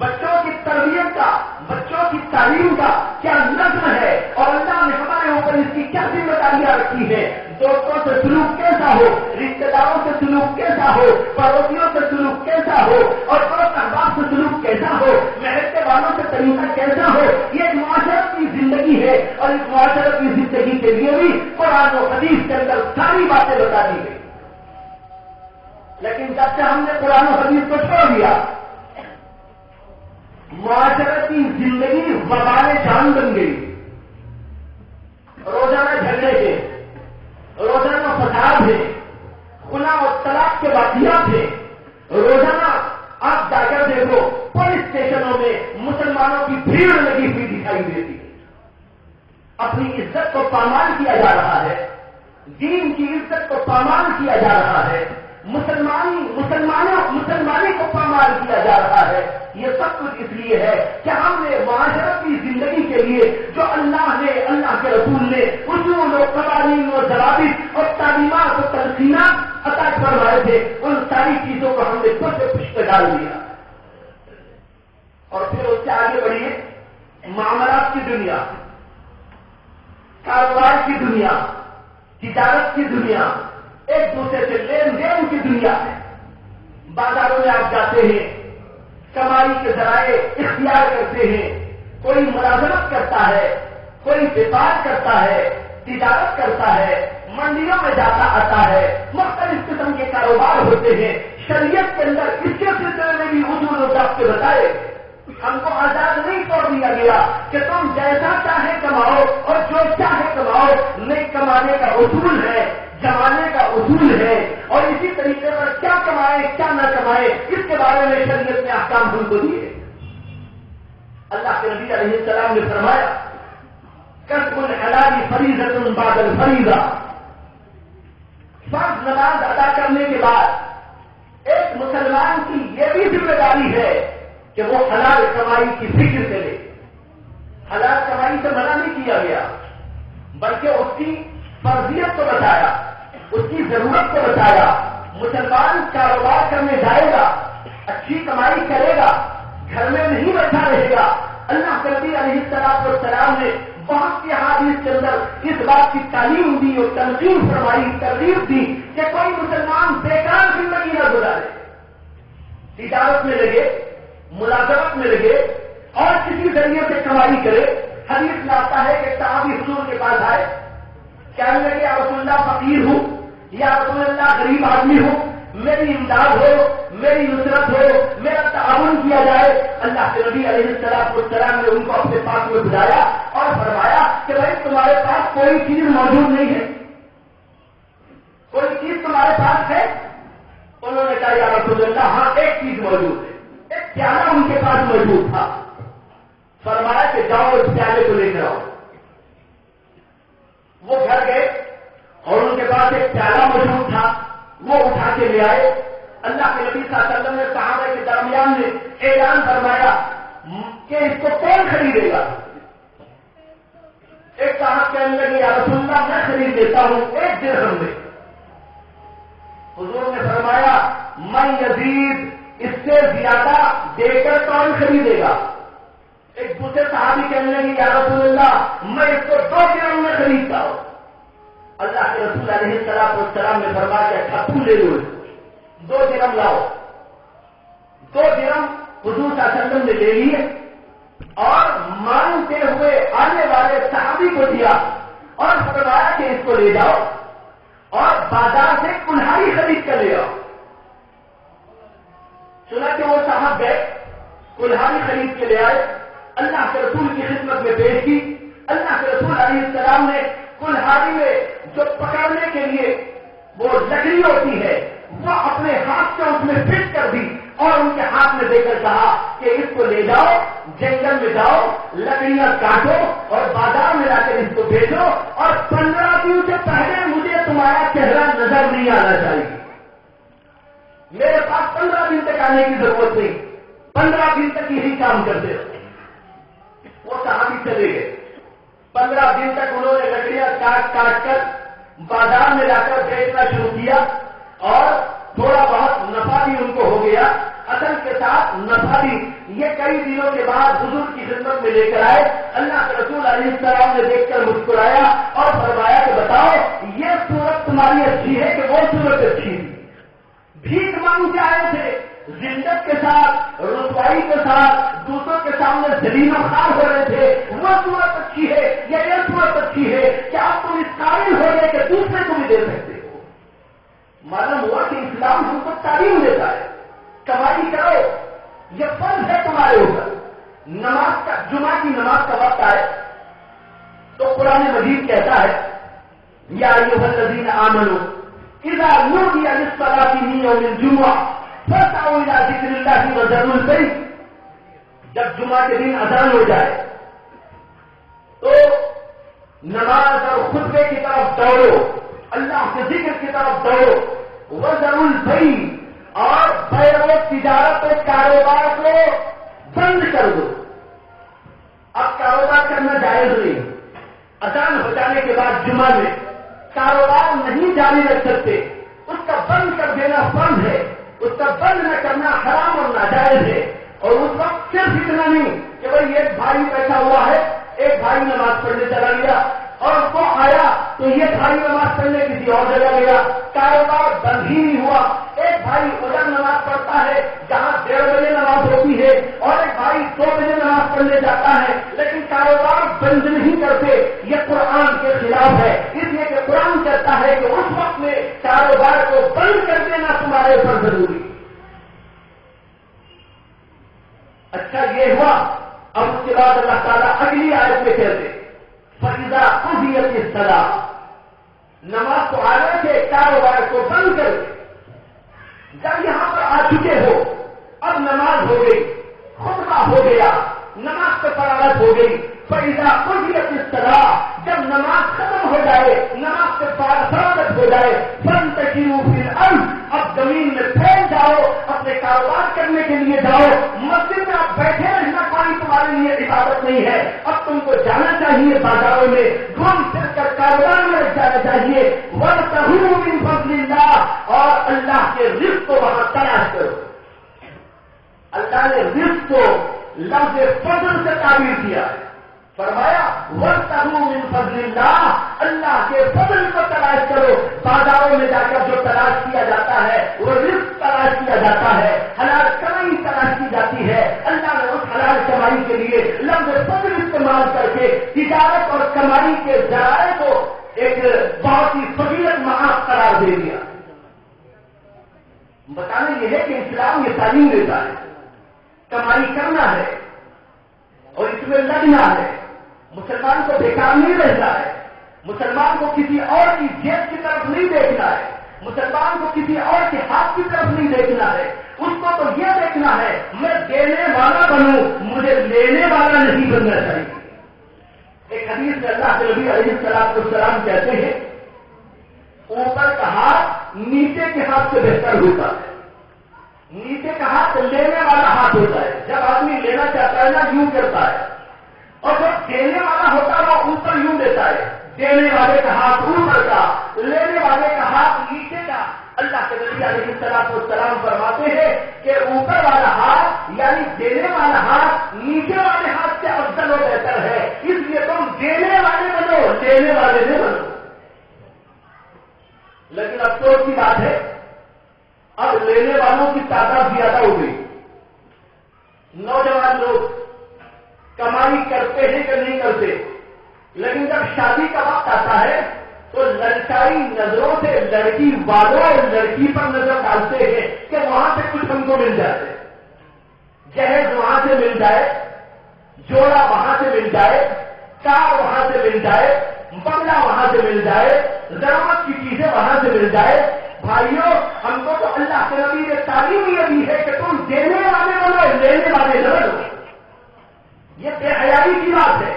بچوں کی تربیت کا، بچوں کی تعلیم کا کیا نظم ہے، اور اللہ نے ہمارے اوپر اس کی کیا ذمہ داریاں رکھی ہے، دوستوں سے سلوک کیسا ہو، رشتے داروں سے سلوک کیسا ہو، پڑوسیوں سے سلوک کیسا ہو، اور دوست احباب سے سلوک کیسا ہو، محلے والوں سے طریقہ کیسا ہو، یہ ایک معاشرت کی زندگی ہے، اور اس معاشرت کی زندگی کے لیے بھی قرآن و حدیث کے اندر ساری باتیں بتا دی گئی۔ لیکن جب سے ہم نے قرآن و حدیث کو چھوڑ دیا، معاشرتی زندگی وبال جان بن گئی، روزانہ جھگڑے کے، روزانہ فساد ہے، خلا و طلاق کے واقعات ہیں، روزانہ آپ جا کر دیکھو پولیس اسٹیشنوں میں مسلمانوں کی بھیڑ لگی ہوئی دکھائی دیتی ہے۔ اپنی عزت کو پامال کیا جا رہا ہے، دین کی عزت کو پامال کیا جا رہا ہے، مسلمانی کو پامال کیا جا رہا ہے۔ یہ سب کچھ اس لیے ہے کہ ہم نے معاشرت کی زندگی کے لیے جو اللہ نے، اللہ کے رسول نے اصول و قوانین و ضوابط اور تعلیمات و تلقینات عطا فرمائے تھے، ان ساری چیزوں کو ہم نے خود سے پشت پہ ڈال دیا، اور پھر اس سے آگے بڑھیے معاملات کی دنیا، کاروبار کی دنیا، تجارت کی دنیا، ایک دوسرے سے لین دین کی دنیا ہے۔ بازاروں میں آپ جاتے ہیں، کمائی کے ذرائع اختیار کرتے ہیں، کوئی ملازمت کرتا ہے، کوئی ویپار کرتا ہے، تجارت کرتا ہے، منڈیوں میں جاتا آتا ہے، مختلف قسم کے کاروبار ہوتے ہیں۔ شریعت کے اندر اس کے سلسلے میں بھی اصول و ضابطے بتائے، ہم کو آزاد نہیں چھوڑ دیا گیا کہ تم جیسا چاہے کماؤ اور جو چاہے کماؤ، نہیں کمانے کا اصول ہے، جمانے کا اصول ہے، اور اسی طریقے پر کیا کمائے کیا نہ کمائے اس کے بارے میں شریعت نے احکام ہم کو دیے۔ اللہ کے نبی علیہ السلام نے فرمایا، کسب الحلال فریضۃ بعد الفریضہ، فرض نماز ادا کرنے کے بعد ایک مسلمان کی یہ بھی ذمہ داری ہے کہ وہ حلال کمائی کی فکر کرے۔ حلال کمائی سے منع نہیں کیا گیا، بلکہ اس کی فرضیت کو بتایا، اس کی ضرورت کو بتایا۔ مسلمان کاروبار کرنے جائے گا، اچھی کمائی کرے گا، گھر میں نہیں بیٹھا رہے گا۔ اللہ کے نبی علیہ السلام نے بہت سی احادیث کے اندر اس بات کی تعلیم دی اور تنقید فرمائی، ترغیب دی کہ کوئی مسلمان بیکار زندگی نہ گزارے، تجارت میں لگے، ملازمت میں لگے اور کسی ذریعے سے کمائی کرے۔ حدیث میں آتا ہے کہ صحابی حضور کے پاس آئے، کہنے لگے یا رسول اللہ فقیر ہوں، یا رسول اللہ غریب آدمی ہوں، میری امداد ہو، میری نصرت ہو، میرا تعاون کیا جائے۔ اللہ کے نبی علیہ السلام نے ان کو اپنے پاس میں بلایا اور فرمایا کہ بھائی تمہارے پاس کوئی چیز موجود نہیں ہے، کوئی چیز تمہارے پاس ہے؟ انہوں نے کہا یا رسول اللہ ہاں ایک چیز موجود ہے۔ ایک پیالہ ان کے پاس موجود تھا، فرمایا کہ جاؤ اس پیالے کو لے کر آؤ۔ وہ گھر گئے اور ان کے پاس ایک پیالہ موجود تھا، وہ اٹھا کے لے آئے۔ اللہ کے نبی صلی اللہ علیہ وسلم نے صحابہ کے درمیان میں اعلان فرمایا کہ اس کو کون خریدے گا؟ ایک صاحب کہنے لگے یا رسول اللہ میں خرید دیتا ہوں 1 درہم میں۔ حضور نے فرمایا میں یزید، اس سے زیادہ دے کر کون خریدے گا؟ ایک دوسرے صحابی کہنے لگے یا رسول اللہ میں اس کو 2 درہم میں خریدتا ہوں۔ اللہ کے رسول علیہ السلام نے فرمایا کہ اچھا تم لے لو، 2 درہم لاؤ۔ 2 درہم حضور صلی اللہ علیہ وسلم نے لے لیے اور مانگتے ہوئے آنے والے صحابی کو دیا اور فرمایا کہ اس کو لے جاؤ اور بازار سے کلہاڑی خرید کر لے آؤ. سنا کہ وہ صاحب گئے, کلہاڑی خرید کے لے آئے, اللہ کے رسول کی خدمت میں پیش کی. اللہ کے رسول علیہ السلام نے کلہاڑی میں جو پکڑنے کے لیے وہ لکڑی ہوتی ہے وہ اپنے ہاتھ سے اس میں فٹ کر دی اور ان کے ہاتھ میں دے کر کہا کہ اس کو لے جاؤ, جنگل میں جاؤ, لکڑیاں کاٹو اور بازار میں لا کر اس کو بیچو, اور 15 دن سے پہلے مجھے تمہارا چہرہ نظر نہیں آنا چاہیے. میرے پاس 15 دن تک آنے کی ضرورت نہیں, 15 دن تک یہی کام کرتے رہو. وہ صحابی چلے گئے. 15 دن تک انہوں نے لکڑیاں کاٹ کاٹ کر بازار میں لا کر بیچنا شروع کیا اور تھوڑا بہت نفع بھی ان کو ہو گیا. اصل کے ساتھ نفع بھی. یہ کئی دنوں کے بعد حضور کی خدمت میں لے کر آئے. اللہ کے رسول علیہ السلام نے دیکھ کر مسکرایا اور فرمایا کہ بتاؤ یہ صورت تمہاری اچھی ہے کہ وہ صورت اچھی تھی؟ بھیک مانگ کے آئے تھے, ذلت کے ساتھ, رسوائی کے ساتھ, دوسروں کے سامنے ذلیل و خوار ہو رہے تھے, وہ صورت اچھی ہے یا یہ صورت اچھی ہے کہ آپ تم اس قابل ہو گئے کہ دوسرے کو بھی دے سکتے ہو؟ معلوم ہوا کہ اسلام ہم کو تعلیم دیتا ہے, کمائی کرو, یہ فرض ہے تمہارے اوپر. نماز کا, جمعہ کی نماز کا وقت آئے تو قرآن مجید کہتا ہے یا ایھا الذین آمنوا اذا نودی للصلاۃ من یوم الجمعہ فاسعوا الی ذکر اللہ وذروا البیع. جب جمعہ کے دن اذان ہو جائے تو نماز اور خطبے کی طرف دوڑو, اللہ کے ذکر کی طرف دوڑو. وذروا البیع, اور بے و تجارت و کاروبار کو بند کر دو. اب کاروبار کرنا جائز نہیں. اذان ہو جانے کے بعد جمعہ میں کاروبار نہیں جاری رکھ سکتے, اس کا بند کر دینا فرض ہے. اس کا بند نہ کرنا حرام اور ناجائز ہے. اور اس وقت صرف اتنا نہیں کہ بھائی ایک بھائی بیٹھا ہوا ہے, ایک بھائی نماز پڑھنے چلا گیا اور اس کو آیا تو یہ بھائی نماز پڑھنے کسی اور جگہ گیا, کاروبار بند ہی نہیں ہوا. ایک بھائی ادھر نماز پڑھتا ہے جہاں 1:30 بجے نماز ہوتی ہے, اور ایک بھائی 2 بجے نماز پڑھنے جاتا ہے, لیکن کاروبار بند نہیں کرتے. یہ قرآن کے خلاف ہے, اس لیے کہ قرآن کہتا ہے کہ اس وقت میں کاروبار کو بند کر دینا تمہارے اوپر ضروری. اچھا یہ ہوا. اب اس کے بعد اللہ تعالیٰ اگلی آیت میں کہتے فَإِذَا قُضِيَتِ الصَّلَاةُ, نماز تو آ رہے تھے, کاروبار کو بند کر دے. جب یہاں پر آ چکے ہو, اب نماز ہو گئی, خطبہ ہو گیا, نماز پہ فراغت ہو گئی. فَإِذَا قُضِيَتِ الصَّلَاةُ, جب نماز ختم ہو جائے, نماز پہ فراغت ہو جائے, فَانْتَشِرُوا فِي الْأَرْضِ, اب زمین میں پھیل جاؤ, اپنے کاروبار کرنے کے لیے جاؤ. مسجد میں آپ بیٹھے رہنا کوئی تمہارے لیے عبادت نہیں ہے. اب تم کو جانا چاہیے بازاروں میں, گھوم پھر کر کاروبار میں جانا چاہیے. وَابْتَغُوا مِن فَضْلِ اللَّهِ, اور اللہ کے رزق کو وہاں تلاش کرو. اللہ نے رزق کو لفظ فضل سے تعبیر کیا ہے. فرمایا وَابْتَغُوا مِن فَضْلِ اللَّهِ, اللہ کے فضل کو تلاش کرو. بازاروں میں جا کر جو تلاش کیا جاتا ہے وہ رزق تلاش کیا جاتا ہے, حلال کمائی تلاش کی جاتی ہے. اللہ نے اس حلال کمائی کے لیے لفظ فضل استعمال کر کے تجارت اور کمائی کے ذرائع کو ایک بہت ہی فضیلت معاف قرار دے دیا. بتانا یہ ہے کہ اسلام یہ تعلیم دیتا ہے, کمائی کرنا ہے اور اس میں لگنا ہے. مسلمان کو بیکار نہیں رہتا ہے, مسلمان کو کسی اور کی جیب کی طرف نہیں دیکھنا ہے, مسلمان کو کسی اور کے ہاتھ کی طرف نہیں دیکھنا ہے. اس کو تو یہ دیکھنا ہے میں دینے والا بنوں, مجھے لینے والا نہیں بننا چاہیے. ایک حدیث میں اللہ کے نبی علیہ السلام کہتے ہیں اوپر کا ہاتھ نیچے کے ہاتھ سے بہتر ہوتا ہے. نیچے کا ہاتھ لینے والا ہاتھ ہوتا ہے. جب آدمی لینا چاہتا ہے نا یوں کرتا ہے, اور جب دینے والا ہوتا ہے وہ اوپر یوں دیتا ہے. دینے والے کا ہاتھ اوپر کا, لینے والے کا ہاتھ نیچے کا. اللہ کے نبی علیہ السلام فرماتے ہیں کہ اوپر والا ہاتھ یعنی دینے والا ہاتھ نیچے والے ہاتھ سے افضل و بہتر ہے. اس لیے تم دینے والے بنو, لینے والے نہیں بنو. لیکن افسوس کی بات ہے اب لینے والوں کی تعداد زیادہ ہو گئی. نوجوان لوگ کمائی کرتے ہیں کہ نہیں کرتے, لیکن جب شادی کا وقت آتا ہے تو لڑکائی نظروں سے لڑکی والوں اور لڑکی پر نظر ڈالتے ہیں کہ وہاں سے کچھ ہم کو مل جاتے، جہیز وہاں سے مل جائے، جوڑا وہاں سے مل جائے، کار وہاں سے مل جائے، بنگلہ وہاں سے مل جائے، ضرورت کی چیزیں وہاں سے مل جائے۔ بھائیوں، ہم کو تو اللہ کے نبی نے تعلیم یہ دی ہے کہ تم دینے والے بنو، لینے والے نہ بنو۔ یہ بے حیائی کی بات ہے،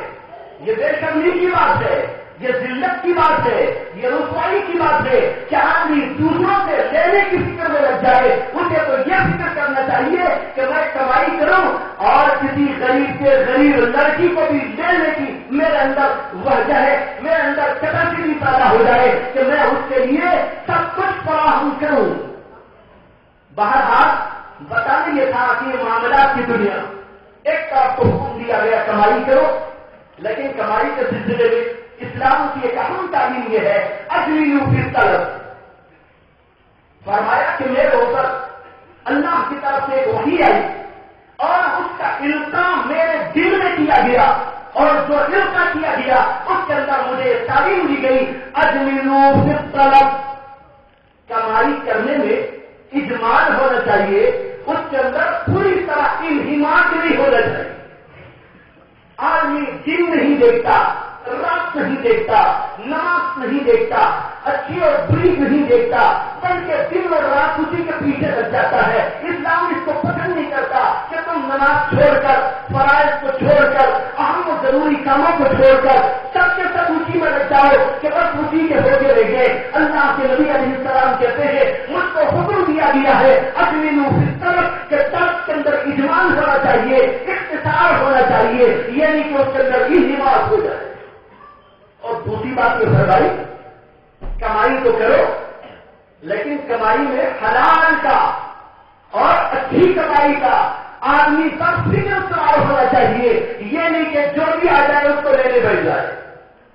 یہ بے شرمی کی بات ہے، یہ ذلت کی بات ہے، یہ رسوائی کی بات ہے کہ آدمی دوسروں سے لینے کی فکر میں لگ جائے۔ اسے تو یہ فکر کرنا چاہیے کہ میں کمائی کروں اور کسی غریب سے غریب لڑکی کو بھی لینے کی میرے اندر وجہ ہے، میرے اندر کیپیسٹی پیدا ہو جائے کہ میں اس کے لیے سب کچھ فراہم کروں۔ بہرحال بتانے یہ تھا کہ یہ معاملات کی دنیا، ایک طرف تو حکم دیا گیا کمائی کرو، لیکن کمائی کے سلسلے میں اسلام کی ایک اہم تعلیم یہ ہے اجریو فی طلب۔ فرمایا کہ میرے اوپر اللہ کی طرف سے ایک وحی آئی اور اس کا القاء میرے دل میں کیا گیا، اور جو القاء کیا گیا اس کے اندر مجھے تعلیم دی گئی اجریو فی طلب۔ کمائی کرنے میں اجمال ہونا چاہیے، اس کے اندر پوری طرح انہماک نہیں ہونا چاہیے۔ آدمی دن نہیں دیکھتا، رات نہیں دیکھتا، نماز نہیں دیکھتا، اچھی اور بری نہیں دیکھتا، بلکہ دن اور رات اسی کے پیچھے لگ جاتا ہے۔ اسلام اس کو پسند نہیں کرتا کہ تم نماز چھوڑ کر، فرائض کو چھوڑ کر، اہم و ضروری کاموں کو چھوڑ کر سب کے سب اسی میں لگ جاؤ کہ بس اسی کے ہو کے رہ گئے۔ اللہ کے نبی علیہ السلام کہتے ہیں مجھ کو حکم دیا گیا ہے اجملوا فی الطلب، کہ طلب کے اندر اجمال ہونا چاہیے، اختصار ہونا چاہیے، یہ نہیں کہ اس کے اندر انہماک ہو جائے۔ اور دوسری بات یہ ہے بھائی، کمائی تو کرو لیکن کمائی میں حلال کا اور اچھی کمائی کا آدمی پر فکر سوار ہونا چاہیے۔ یہ نہیں کہ جو بھی آ جائے اس کو لینے بیٹھ جائے،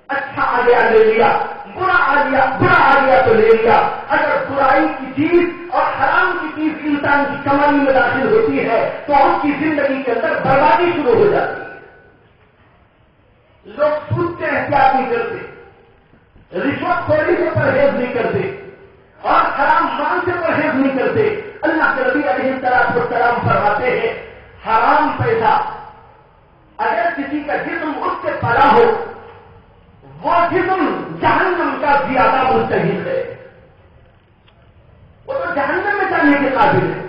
اچھا آ گیا لے لیا، برا آ گیا تو لے لیا۔ اگر برائی کی چیز اور حرام کی چیز انسان کی کمائی میں داخل ہوتی ہے تو اس کی زندگی کے اندر بربادی شروع ہو جاتی ہے۔ لوگ سود سے احتیاط نہیں کرتے، رشوت خوری سے پرہیز نہیں کرتے، اور حرام مال سے پرہیز نہیں کرتے۔ اللہ کے نبی علیہ السلام فرماتے ہیں حرام پیسہ اگر کسی کا جسم اس سے پلا ہو، وہ جسم جہنم کا زیادہ مستحق ہے، وہ تو جہنم میں جانے کے قابل ہے،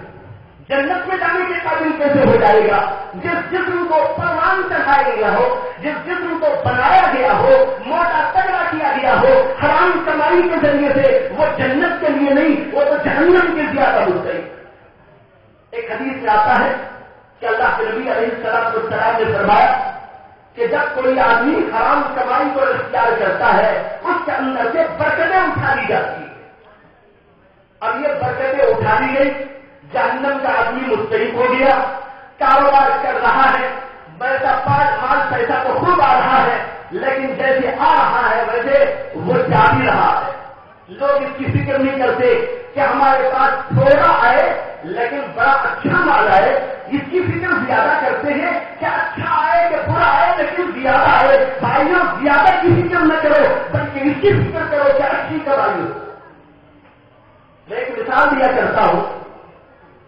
جنت میں جانے کے قابل کیسے ہو جائے گا؟ جس جسم کو پروان چڑھایا گیا ہو، جس جسم کو بنایا گیا ہو، موٹا تگڑا کیا گیا ہو حرام کمائی کے ذریعے سے، وہ جنت کے لیے نہیں، وہ تو جہنم کے زیادہ مستحق۔ ایک حدیث میں آتا ہے کہ اللہ کے نبی علیہ السلام نے فرمایا کہ جب کوئی آدمی حرام کمائی کو اختیار کرتا ہے اس کے اندر سے برکتیں اٹھا لی جاتی ہیں۔ اب یہ برکتیں اٹھا لی گئی، جہنم کا آدمی مستحق ہو گیا، کاروبار کر رہا ہے، مال پیسہ تو خوب آ رہا ہے، لیکن جیسے آ رہا ہے ویسے وہ جا بھی رہا ہے۔ لوگ اس کی فکر نہیں کرتے کہ ہمارے پاس تھوڑا آئے لیکن بڑا اچھا مال آئے، اس کی فکر زیادہ کرتے ہیں کہ اچھا آئے کہ برا آئے لیکن زیادہ آئے۔ بھائیوں، زیادہ کی فکر نہ کرو بلکہ اس کی فکر کرو کہ اچھی کمائی ہو۔ میں ایک مثال دیا کرتا ہوں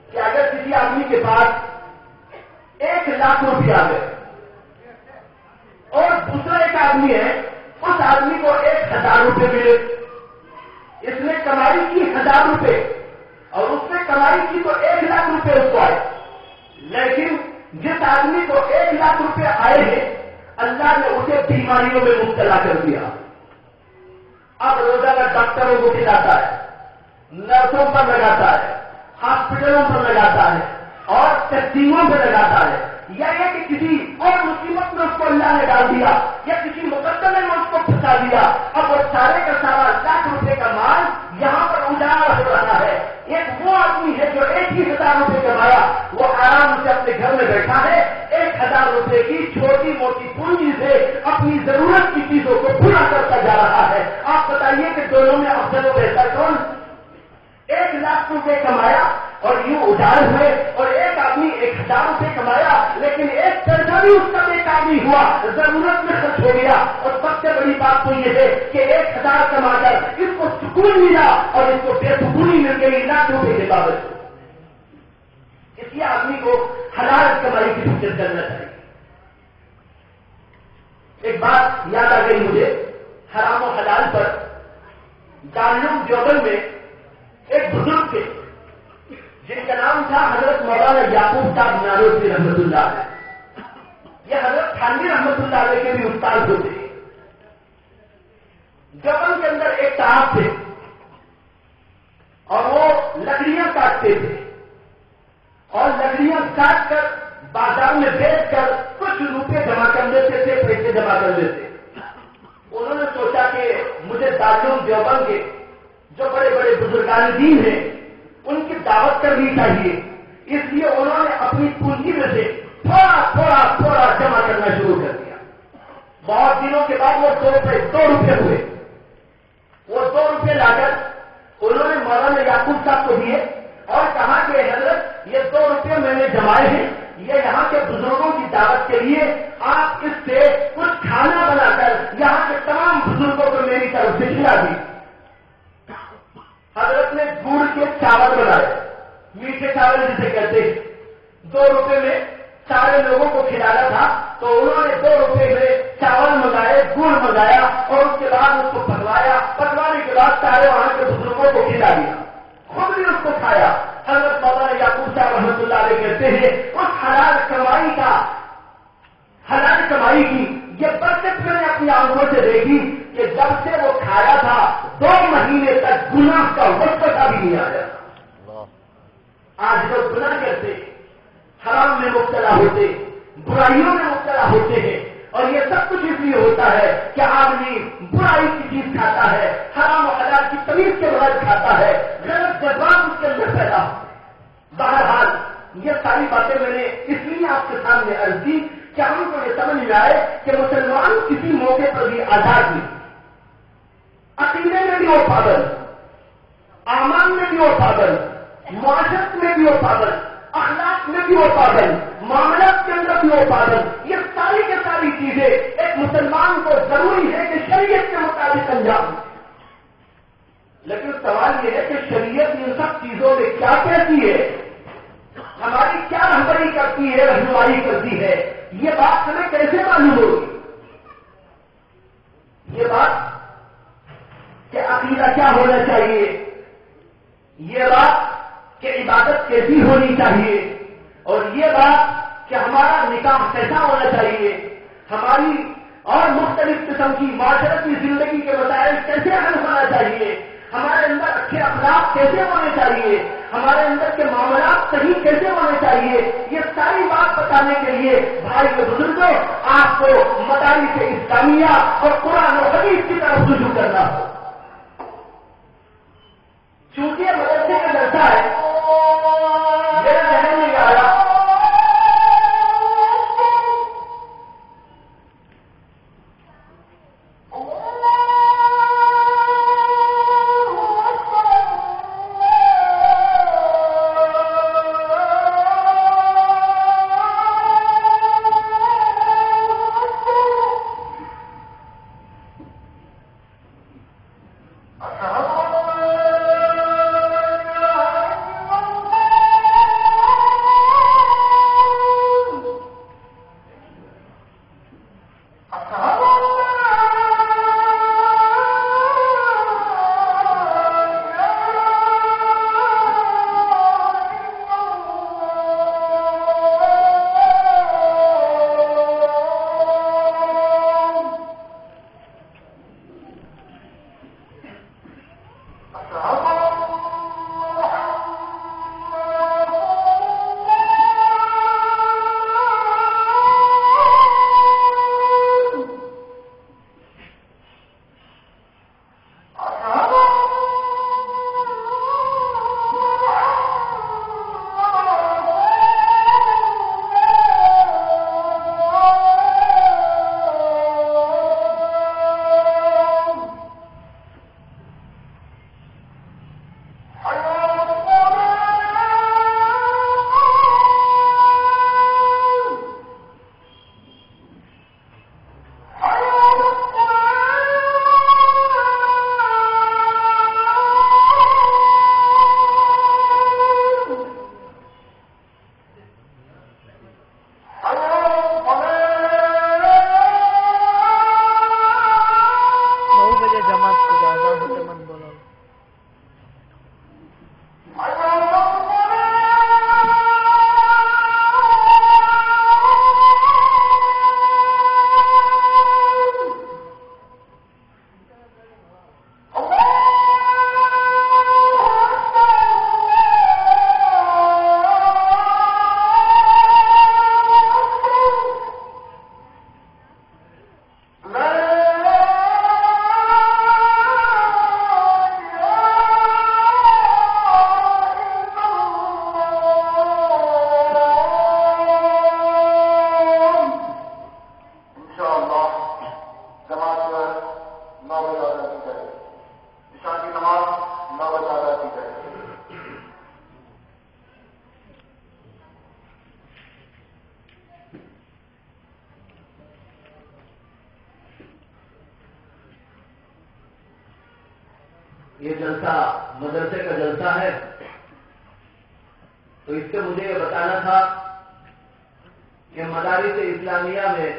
کہ اگر کسی آدمی کے پاس 1 لاکھ روپیہ آ گئے اور دوسرا ایک آدمی ہے، اس آدمی کو 1000 روپے ملے، اس نے کمائی کی 1000 روپے اور اس نے کمائی کی تو 1 لاکھ روپے اس کو آئے، لیکن جس آدمی کو 1 لاکھ روپے آئے ہیں اللہ نے اسے بیماریوں میں مبتلا کر دیا۔ اب روزانہ ڈاکٹروں کو کھلاتا ہے، نرسوں پر لگاتا ہے، ہاسپٹلوں پر لگاتا ہے اور تقسیموں پر لگاتا ہے، یا یہ کہ کسی اور مصیبت میں اس کو اللہ نے ڈال دیا یا کسی مقدمے میں اس کو پھنسا دیا۔ اب وہ سارے کا سارا لاکھ روپے کا مال یہاں پر اجاڑ ہو رہا ہے۔ ایک وہ آدمی ہے جو 1000 روپے کمایا، وہ آرام سے اپنے گھر میں بیٹھا ہے، 1000 روپے کی چھوٹی موٹی پونجی سے اپنی ضرورت کی چیزوں کو پورا کرتا جا رہا ہے۔ آپ بتائیے کہ دونوں میں افضل و بہتر کون؟ 1 لاکھ روپے کمایا اور یوں اجاڑ ہوئے، اور ایک آدمی 1000 روپے کمایا لیکن 1 درجن کبھی اس کا بیکار نہیں ہوا، ضرورت میں خرچ ہو گیا. اور سب سے بڑی بات تو یہ ہے کہ 1000 کما کر اس کو سکون ملا اور اس کو بے سکونی مل گئی لاکھ روپے کے باوجود. اس لیے آدمی کو حلال کمائی کی فکر کرنا چاہیے. ایک بات یاد آ گئی مجھے حرام و حلال پر. دارالعلوم دیوبند میں ایک بزرگ تھے جن کا نام تھا حضرت مولانا یعقوب صاحب نانوتوی رحمۃ اللہ علیہ. یہ حضرت تھانوی رحمۃ اللہ علیہ کے بھی استاد ہوتے ہیں. دیوبند کے اندر ایک صاحب تھے اور وہ لکڑیاں کاٹتے تھے اور لکڑیاں کاٹ کر بازار میں بیچ کر کچھ روپے جمع کر لیتے تھے، پیسے جمع کر لیتے. انہوں نے سوچا کہ مجھے دارالعلوم دیوبند کے جو بڑے بڑے بزرگان دین ہیں ان کی دعوت کرنی چاہیے. اس لیے انہوں نے اپنی پونجی میں سے تھوڑا جمع کرنا شروع کر دیا. بہت دنوں کے بعد وہ 2 روپے ہوئے. وہ 2 روپے لا کر انہوں نے مولانا یعقوب صاحب کو دیے اور کہا کہ حضرت یہ 2 روپے میں نے جمائے ہیں، یہ یہاں کے بزرگوں کی دعوت کے لیے آپ اس سے کچھ کھانا بنا کر یہاں کے تمام بزرگوں کو میری طرف سے کھلا دی. حضرت نے گڑ کے چاول بنائے، میٹھے چاول جسے کہتے ہیں. 2 روپے میں سارے لوگوں کو کھلانا تھا تو انہوں نے 2 روپے میں چاول منگائے، گڑ منگایا اور اس کے بعد اس کو پکوایا. پکوانے کے بعد سارے وہاں کے بزرگوں کو کھلا دیا، خود بھی اس کو کھایا. حضرت مولانا یعقوب صاحب رحمۃ اللہ علیہ کہتے ہیں اس حلال کمائی کی یہ برکت میں نے اپنی آنکھوں سے دیکھی کہ جب سے وہ کھایا تھا 2 مہینے تک گناہ کا وسوسہ بھی نہیں آیا. آج لوگ گناہ کرتے، حرام میں مبتلا ہوتے، برائیوں میں مبتلا ہوتے ہیں اور یہ سب کچھ اس لیے ہوتا ہے کہ آدمی برائی کی چیز کھاتا ہے، حرام و حلال کی تمیز کے بغیر کھاتا ہے، غلط جذبات اس کے اندر پیدا ہوتے. بہرحال یہ ساری باتیں میں نے اس لیے آپ کے سامنے عرض کی کہ ہم کو یہ سمجھ میں آئے کہ مسلمان کسی موقع پر بھی آزاد نہیں. عقیدے میں بھی وہ پابند، اعمال میں بھی وہ پابند، معاشرت میں بھی وہ پابند، اخلاق میں بھی وہ پابند، معاملات کے اندر بھی وہ پابند. یہ ساری کی ساری چیزیں ایک مسلمان کو ضروری ہے کہ شریعت کے مطابق انجام دے. لیکن سوال یہ ہے کہ شریعت ان سب چیزوں میں کیا کہتی ہے، ہماری کیا رہبری کرتی ہے، رہنمائی کرتی ہے، یہ بات ہمیں کیسے معلوم ہوگی؟ یہ بات کہ عقیدہ کیا ہونا چاہیے، یہ بات کہ عبادت کیسی ہونی چاہیے، اور یہ بات کہ ہمارا نکاح کیسا ہونا چاہیے، ہماری اور مختلف قسم کی معاشرتی زندگی کے مسائل کیسے حل ہونا چاہیے، ہمارے اندر اچھے اخلاق کیسے ہونے چاہیے، ہمارے اندر کے معاملات صحیح کیسے ہونے چاہیے، یہ ساری بات بتانے کے لیے بھائی کے بزرگوں آپ کو مدارس اسلامیہ اور قرآن و حدیث کی طرف رجوع کرنا ہو. چونکہ مدرسے کا درسہ ہے، میرے ذہن میں آیا دھیرے جماعت کو زیادہ ہوتے من بولو. یہ جلسہ مدرسے کا جلسہ ہے، تو اس سے مجھے یہ بتانا تھا کہ مدارس اسلامیہ میں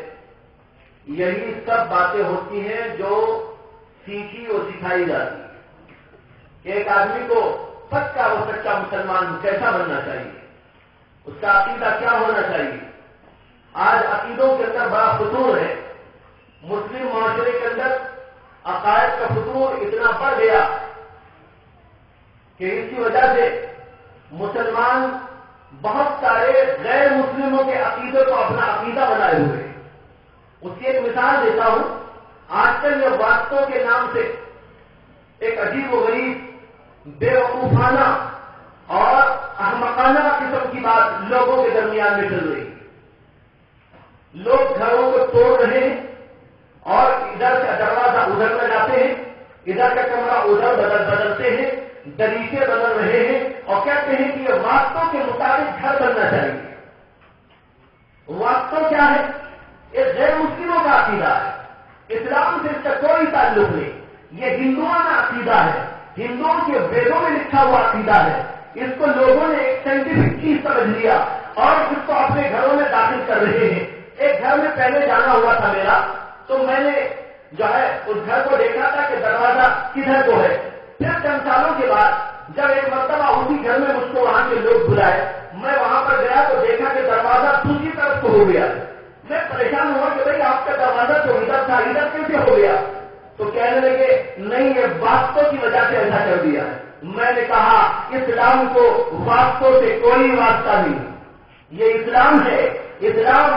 یہی سب باتیں ہوتی ہیں جو سیکھی اور سکھائی جاتی ہیں. ایک آدمی کو پکا و سچا مسلمان کیسا بننا چاہیے، اس کا عقیدہ کیا ہونا چاہیے. آج عقیدوں کے اندر بڑا فتور ہے. مسلم معاشرے کے اندر عقائد کا فتور اتنا بڑھ گیا کہ اس کی وجہ سے مسلمان بہت سارے غیر مسلموں کے عقیدے کو اپنا عقیدہ بنائے ہوئے ہیں. اس کی ایک مثال دیتا ہوں. آج کل یہ واسطوں کے نام سے ایک عجیب و غریب بے وقوفانہ اور احمقانہ قسم کی بات لوگوں کے درمیان میں چل رہی ہے. لوگ گھروں کو توڑ رہے ہیں اور ادھر کا دروازہ ادھر لگاتے ہیں، ادھر کا کمرہ ادھر بدلتے ہیں، دریچے بدل رہے ہیں اور کہتے ہیں کہ یہ واسطوں کے مطابق گھر بننا چاہیے. واسطوں کیا ہے؟ یہ غیر مسلموں کا عقیدہ ہے. اسلام سے اس کا کوئی تعلق نہیں. یہ ہندوانہ عقیدہ ہے، ہندوؤں کے ویدوں میں لکھا ہوا عقیدہ ہے. اس کو لوگوں نے ایک سائنٹیفک چیز سمجھ لیا اور اس کو اپنے گھروں میں داخل کر رہے ہیں. ایک گھر میں پہلے جانا ہوا تھا میرا، تو میں نے جو ہے اس گھر کو دیکھا تھا کہ دروازہ کدھر کو ہے. پھر چند سالوں کے بعد جب ایک مرتبہ اسی گھر میں مجھ کو وہاں کے لوگ بلائے، میں وہاں پر گیا تو دیکھا کہ دروازہ دوسری طرف کو ہو گیا. میں پریشان ہوا کہ بھائی آپ کا دروازہ تو ادھر تھا، ادھر کیسے ہو گیا؟ تو کہنے لگے نہیں، یہ واسطوں کی وجہ سے ایسا کر دیا. میں نے کہا اسلام کو واسطوں سے کوئی واسطہ نہیں. یہ اسلام ہے. اسلام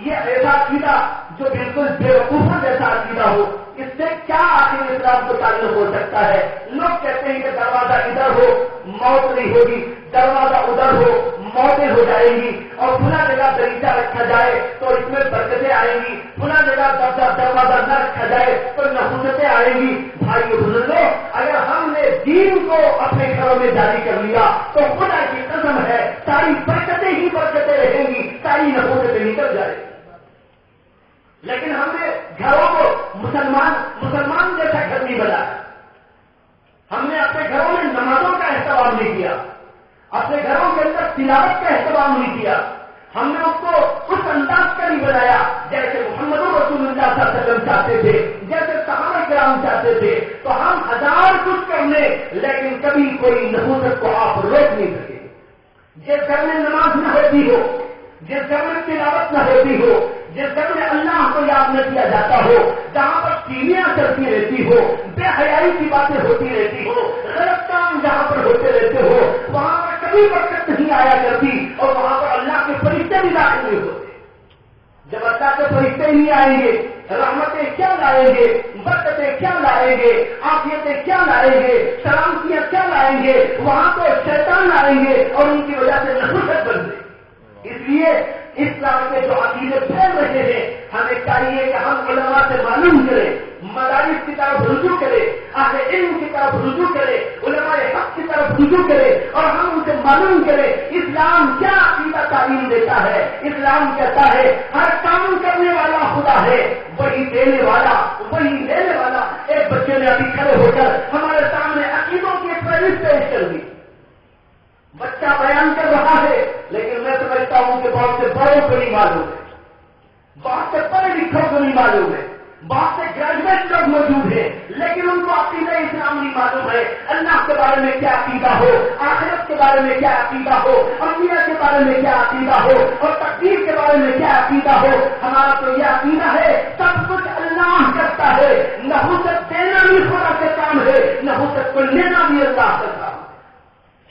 یہ ایسا عقیدہ جو بالکل بے وقوفوں جیسا عقیدہ ہو، اس سے کیا آخر اسلام کو تعلق ہو سکتا ہے؟ لوگ کہتے ہیں کہ دروازہ ادھر ہو موت نہیں ہوگی، دروازہ ادھر ہو موتیں ہو جائیں گی، اور پھلا جگہ دریچہ رکھا جائے تو اس میں برکتیں آئیں گی، پھلا جگہ دروازہ نہ رکھا جائے تو نحوستیں آئیں گی. بھائی بزرگوں، اگر ہم نے دین کو اپنے گھروں میں جاری کر لیا تو خدا کی قسم ہے ساری برکتیں ہی برکتیں رہیں گی، ساری نحوستیں نکل جائیں گی. لیکن ہم نے گھروں کو مسلمان جیسا گھر نہیں بنایا. ہم نے اپنے گھروں میں نمازوں کا اہتمام نہیں کیا، اپنے گھروں کے اندر تلاوت کا اہتمام نہیں کیا. ہم نے اس کو اس انداز کا نہیں بنایا جیسے محمد رسول اللہ صلی اللہ علیہ وسلم چاہتے تھے، جیسے صحابہ کرام چاہتے تھے. تو ہم ہزار کچھ کر لیں لیکن کبھی کوئی نحوست کو آپ روک نہیں سکے. جس گھر میں نماز نہ ہوتی ہو، جس گھر میں تلاوت نہ ہوتی ہو، جس گھر میں اللہ کو یاد نہ کیا جاتا ہو، جہاں پر ٹیویاں چلتی رہتی ہو، بے حیائی کی باتیں ہوتی رہتی ہو، غلط کام جہاں پر ہوتے رہتے ہو، وہاں پر کبھی برکت نہیں آیا کرتی اور وہاں پر اللہ کے فرشتے بھی داخل نہیں ہوتے. جب اللہ کے فرشتے نہیں آئیں گے، رحمتیں کیا لائیں گے، برکتیں کیا لائیں گے، عافیتیں کیا لائیں گے، سلامتیاں کیا لائیں گے؟ وہاں تو شیطان آئیں گے اور ان کی وجہ سے نحوست بن گئی. اس لیے اسلام کے جو عقیدے پھیل رہے ہیں، ہمیں چاہیے کہ ہم علماء سے معلوم کریں، مدارس کی طرف رجوع کریں، اہل علم کی طرف رجوع کریں، علماء حق کی طرف رجوع کریں اور ہم ان سے معلوم کریں اسلام کیا عقیدہ تعلیم دیتا ہے. اسلام کہتا ہے ہر کام کرنے والا خدا ہے، وہی دینے والا وہی لینے والا. ایک بچے نے ابھی کھڑے ہو کر ہمارے سامنے عقیدوں کی فہرست پیش کر دی. بچہ بیان کر رہا ہے لیکن میں سمجھتا ہوں کہ بہت سے بڑوں کو نہیں معلوم ہے، بہت سے پڑھے لکھوں کو نہیں معلوم ہے، بہت سے گریجویٹ لوگ موجود ہیں لیکن ان عقیدہ اسلام نہیں معلوم ہے، اللہ کے بارے میں کیا عقیدہ ہو، آخرت کے بارے میں کیا عقیدہ ہو، انبیاء کے بارے میں کیا عقیدہ ہو اور تقدیر کے بارے میں کیا عقیدہ ہو، ہمارا تو یہ عقیدہ ہے سب کچھ اللہ کرتا ہے، نحوست دینا بھی خدا کا کام ہے، نحوست کو لینا بھی اللہ کا کام ہے،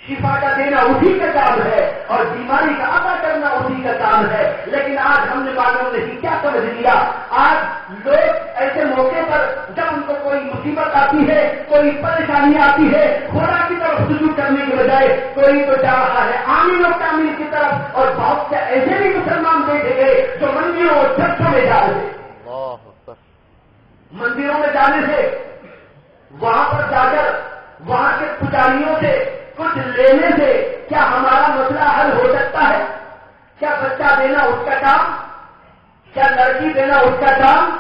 شفا کا دینا اسی کا کام ہے اور بیماری کا عطا کرنا اسی کا کام ہے۔ لیکن آج ہم نے معلوم نہیں کیا سمجھ لیا، آج لوگ ایسے موقع پر جب ان کو کوئی مصیبت آتی ہے، کوئی پریشانی آتی ہے، خدا کی طرف رجوع کرنے کے بجائے کوئی تو جا رہا ہے آمین و تعمیر کی طرف، اور بہت سے ایسے بھی مسلمان دیکھے گئے جو مندروں اور چرچوں میں جا رہے ہیں، مندروں میں جانے سے، وہاں پر جا کر وہاں کے پجاریوں سے کچھ لینے سے کیا ہمارا مسئلہ حل ہو سکتا ہے؟ کیا بچہ دینا اس کا کام؟ کیا لڑکی دینا اس کا کام؟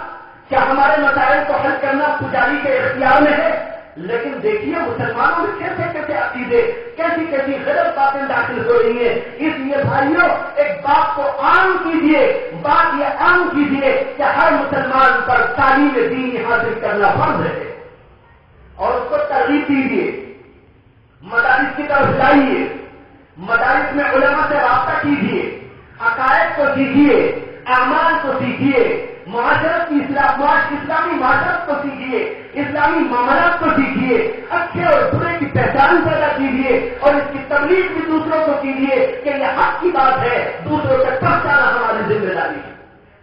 کیا ہمارے مسائل کو حل کرنا پجاری کے اختیار میں ہے؟ لیکن دیکھیے مسلمانوں میں کیسے کیسے عقیدے، کیسی کیسی غلط باتیں داخل ہو رہی ہیں۔ اس لیے بھائیوں ایک بات کو عام کیجیے، بات یہ عام کیجیے کہ ہر مسلمان پر تعلیم دینی حاصل کرنا فرض ہے اور اس کو ترغیب دیجیے، مدارس کی طرف جائیے، مدارس میں علماء سے رابطہ کیجیے، عقائد کو سیکھیے، اعمال کو سیکھیے، معاشرت کی اسلامی معاشرت کو سیکھیے، اسلامی معاملات کو سیکھیے، اچھے اور برے کی پہچان پیدا کیجیے اور اس کی تبلیغ بھی دوسروں کو کیجیے کہ یہ حق کی بات ہے، دوسروں تک پہنچانا ہماری ذمہ داری ہے۔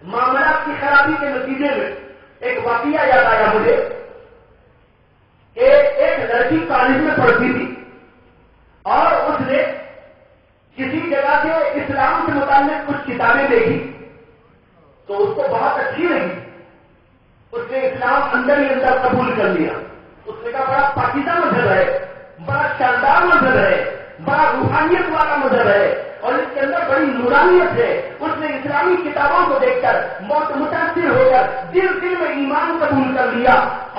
معاملات کی خرابی کے نتیجے میں ایک واقعہ یاد آیا مجھے، ایک لڑکی کالج میں پڑھتی تھی اور اس نے کسی جگہ سے اسلام سے متعلق کچھ کتابیں دیکھی تو اس کو بہت اچھی لگی، اس نے اسلام اندر ہی اندر قبول کر لیا۔ اس نے کہا بڑا پاکیزہ مذہب ہے، بڑا شاندار مذہب ہے، بڑا روحانیت والا مذہب ہے اور اس کے اندر بڑی نورانیت ہے۔ اس نے اسلامی کتابوں کو دیکھ کر بہت متاثر ہو کر دل میں ایمان قبول کر لیا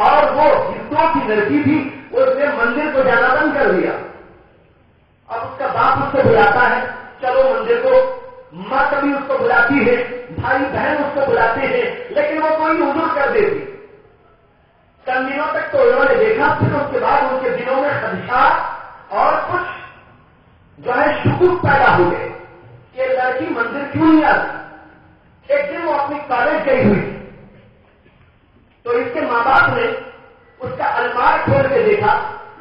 اور وہ ہندوؤں کی لڑکی تھی، اس نے مندر کو جانا بند کر دیا۔ اب اس کا باپ اس کو بلاتا ہے چلو مندر کو، ماں کبھی اس کو بلاتی ہے، بھائی بہن اس کو بلاتے ہیں، لیکن وہ کوئی عذر کر دیتی۔ چند دنوں تک تو انہوں نے دیکھا، پھر اس کے بعد ان کے دلوں میں خدشات اور کچھ جو ہے شکوک پیدا ہو گئے کہ لڑکی مندر کیوں نہیں آتی۔ ایک دن وہ اپنی کالج گئی ہوئی تو اس کے ماں باپ نے اس کا المار کھول کے دیکھا